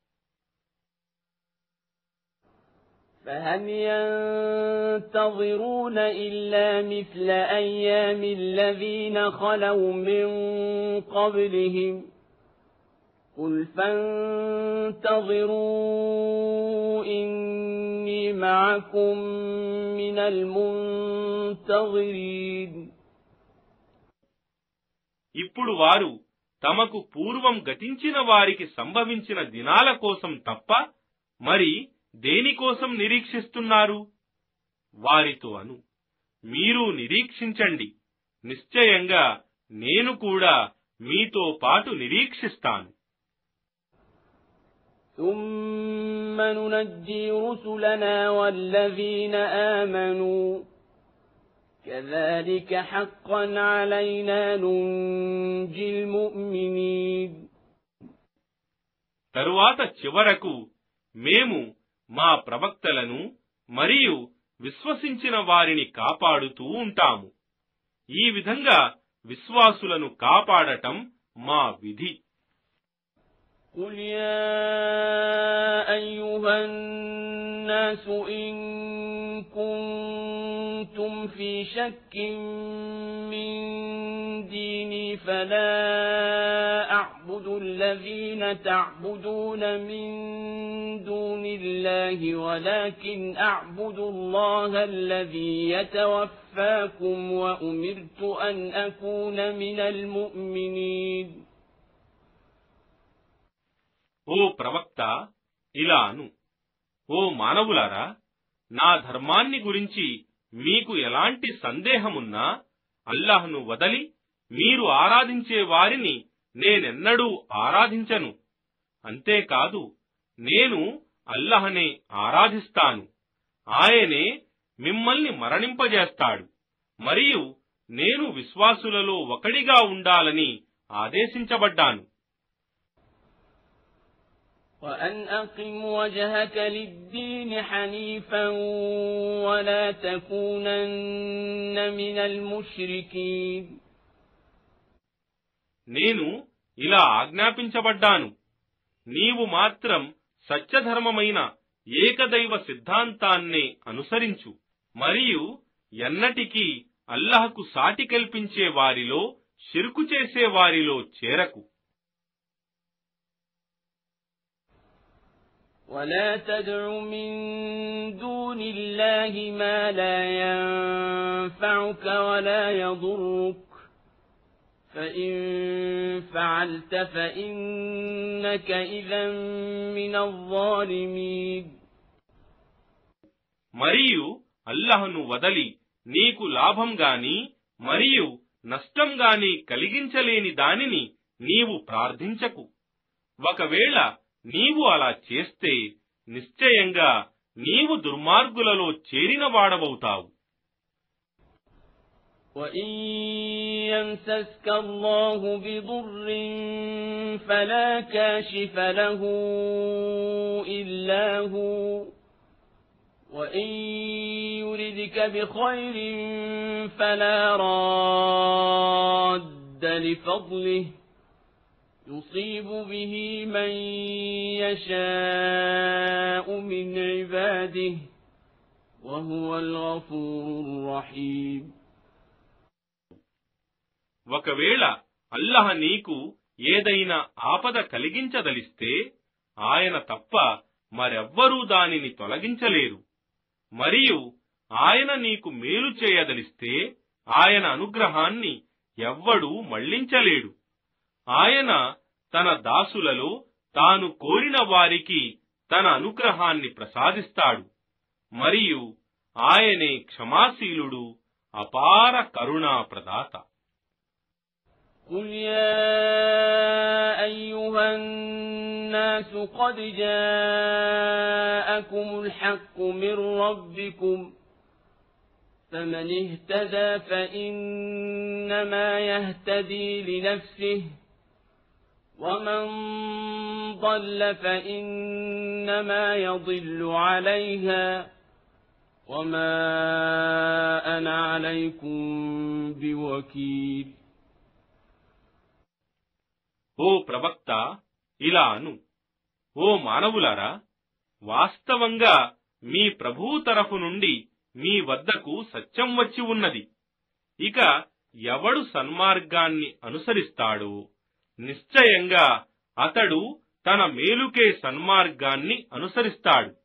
فَهَلْ يَنتَظِرُونَ إِلَّا مِثْلَ أَيَّامِ الَّذِينَ خَلَوْا مِن قَبْلِهِمْ قُلْ فَانتَظِرُوا إِنِّي مَعَكُمْ مِنَ الْمُنتَظِرِينَ. ఇప్పుడు వారు తమకు పూర్వం గతించిన వారికి సంభవించిన దినాల కోసం తప్ప మరి దేనికోసం నిరీక్షిస్తున్నారు? వారితో అను, మీరు నిరీక్షించండి, నిశ్చయంగా నేను కూడా మీతో పాటు నిరీక్షిస్తాను. ثُمَّ نُنَجِّي رُسُلَنَا وَالَّذِينَ آمَنُوا كَذَلِكَ حَقًّا عَلَيْنَا نُنْجِي الْمُؤْمِنِينَ. తరువాత చివరకు మేము మా ప్రవక్తలను మరియు విశ్వసించిన వారిని కాపాడుతూ ఉంటాము. ఈ విధంగా విశ్వాసులను కాపాడటం మా విధి. قُلْ يَا أَيُّهَا النَّاسُ إِن كُنتُمْ فِي شَكٍّ مِّن دِينِي فَلَا أَعْبُدُ الَّذِينَ تَعْبُدُونَ مِن دُونِ اللَّهِ وَلَكِنْ أَعْبُدُ اللَّهَ الَّذِي يَتَوَفَّاكُمْ وَأُمِرْتُ أَنْ أَكُونَ مِنَ الْمُؤْمِنِينَ. ఓ ప్రవక్త, ఇలాను, ఓ మానవులారా, నా ధర్మాన్ని గురించి మీకు ఎలాంటి సందేహమున్నా అల్లాహ్ను వదలి మీరు ఆరాధించే వారిని నేనెన్నడూ ఆరాధించను. అంతేకాదు, నేను అల్లాహ్నే ఆరాధిస్తాను. ఆయనే మిమ్మల్ని మరణింపజేస్తాడు మరియు నేను విశ్వాసులలో ఒకడిగా ఉండాలని ఆదేశించబడ్డాను. وَأَنْ أَقِمْ وَجْهَكَ لِلدِّينِ حَنِيفًا وَلَا تَكُونَنَّ مِنَ الْمُشْرِكِينَ. నేను ఇలా ఆజ్ఞాపించబడ్డాను, నీవు మాత్రం సత్యధర్మమైన ఏకదైవ సిద్ధాంతాన్నే అనుసరించు. మరియు ఎన్నటికీ అల్లాహకు సాటి కల్పించే వారిలో షిర్కు చేసే వారిలో చేరకు. ولا تدع من دون الله ما لا ينفعك ولا يضرك فإن فعلت فإنك إذا من الظالمين. మరియు అల్లాహ్ను వదలి నీకు లాభం గాని మరియు నష్టం గాని కలిగించలేని దానిని నీవు ప్రార్థించకు. ఒకవేళ నీవు అలా చేస్తే నిశ్చయంగా నీవు దుర్మార్గులలో చేరిన వాడవవుతావు. وَإِن يَمْسَسْكَ اللَّهُ بِضُرٍّ فَلَا كَاشِفَ لَهُ إِلَّا هُوَ وَإِن يُرِدْكَ بِخَيْرٍ فَلَا رَادَّ لِفَضْلِهِ يُصِيبُ بِهِ مَن يَشَاءُ مِنْ عِبَادِهِ وَهُوَ الْغَفُورُ الرَّحِيمُ. ఒకవేళ అల్లాహ్ నీకు ఏదైనా ఆపద కలిగించదలిస్తే ఆయన తప్ప మరెవ్వరూ దానిని తొలగించలేరు. మరియు ఆయన నీకు మేలు చేయదలిస్తే ఆయన అనుగ్రహాన్ని ఎవ్వడూ మళ్లించలేడు. ఆయన తన దాసులలో తాను కోరిన వారికి తన అనుగ్రహాన్ని ప్రసాదిస్తాడు. మరియు ఆయనే క్షమాశీలుడు, అపార కరుణా ప్రదాత. قُلْ يَا أَيُّهَا النَّاسُ قَدْ جَاءَكُمُ الْحَقُّ مِنْ رَبِّكُمْ فَمَنِ اهْتَدَى فَإِنَّمَا يَهْتَدِي لِنَفْسِهِ وَمَنْ ضَلَّ فَإِنَّمَا يَضِلُّ عَلَيْهَا وَمَا أَنَا عَلَيْكُمْ بِوَكِيلٍ. ఓ ప్రవక్త, ఇలా అను, ఓ మానవులారా, వాస్తవంగా మీ ప్రభువు తరఫు నుండి మీ వద్దకు సత్యం వచ్చి ఉన్నది. ఇక ఎవడు సన్మార్గాన్ని అనుసరిస్తాడో నిశ్చయంగా అతడు తన మేలుకే సన్మార్గాన్ని అనుసరిస్తాడు.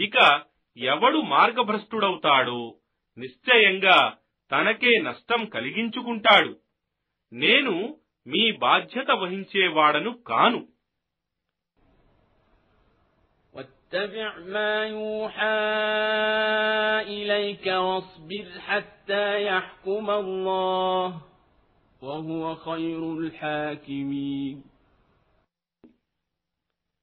ఇక ఎవడు మార్గభ్రష్టుడవుతాడో నిశ్చయంగా తనకే నష్టం కలిగించుకుంటాడు. నేను మీ బాధ్యత వహించేవాడను కాను. واتبع ما يوحى إليك واصبر حتى يحكم الله وهو خير الحاكمين.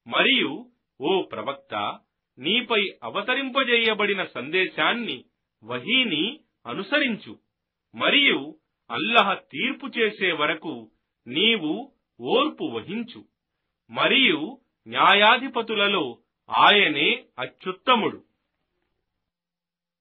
మరియు ఓ ప్రవక్త, నీపై అవతరింపజేయబడిన సందేశాన్ని వహీని అనుసరించు. మరియు అల్లాహ్ తీర్పు చేసే వరకు నీవు ఓర్పు వహించు. మరియు న్యాయాధిపతులలో ఆయనే అత్యుత్తముడు.